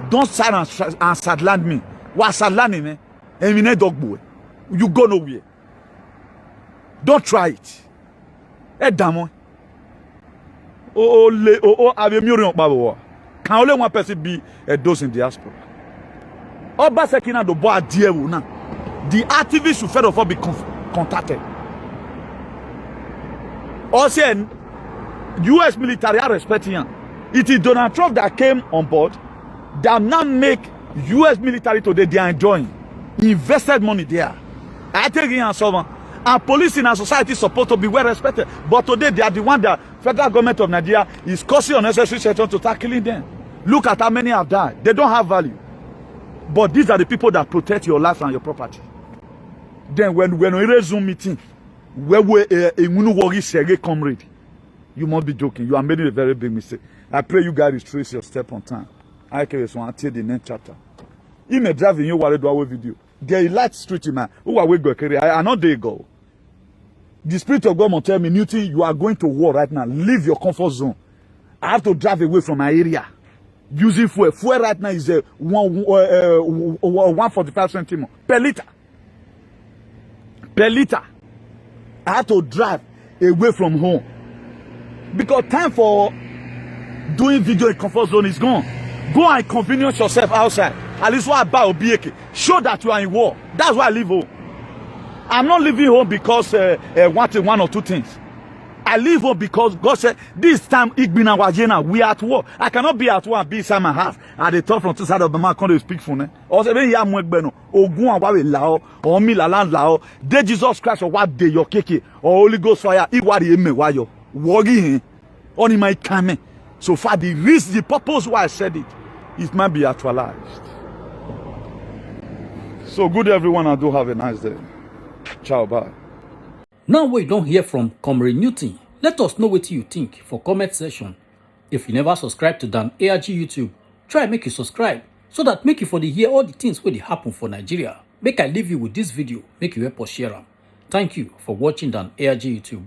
Don't silence and sadland me. What sadland me? And we need dog boy. You go nowhere. Don't try it. Damo. Have a million babo. Can only one person be a dose in diaspora? Oba Sekina do boy dear now. The activists should first of all be contacted. Also, U.S. military are respecting him. It is Donald Trump that came on board that now make U.S. military today they are enjoying. Invested money there. I take it and so on. And police in our society is supposed to be well respected. But today they are the one that federal government of Nigeria is causing unnecessary session to start killing them. Look at how many have died. They don't have value. But these are the people that protect your life and your property. Then when we resume meeting, where we worry Sergey comrade, you must be joking. You are making a very big mistake. I pray you guys retrace your step on time. I can until the next chapter. You may drive in your wallet do our video. Get a light street in my who are we go carry. I know they go. The Spirit of God will tell me, Newton, you are going to war right now. Leave your comfort zone. I have to drive away from my area. Using fuel. Fuel right now is 145 centimeters per liter. Per liter. I have to drive away from home. Because time for doing video in comfort zone is gone. Go and convenience yourself outside. At least what I buy Obieke. Show that you are in war. That's why I leave home. I'm not leaving home because wanting one or two things. I leave home because God said, this time Igbina Wajena, we are at war. I cannot be at war and be inside my house. At the top from two sides of the mouth, can't speak for me. Or say, when you are Mwekbeno, Ogun Awawe Lao, or Milaland Lao, de Jesus Christ or what day your keke, or Holy Ghost fire, Iwari Eme Wayo, Wagi, only my coming. So far, the reason, the purpose why I said it, it might be actualized. So good, everyone, and do have a nice day. Ciao, bye.
Now we don't hear from Comrade Newton. Let us know what you think for comment section. If you never subscribe to Dan ARG YouTube, try make you subscribe so that make you for the hear all the things where they happen for Nigeria. Make I leave you with this video, make you help us share them. Thank you for watching Dan ARG YouTube.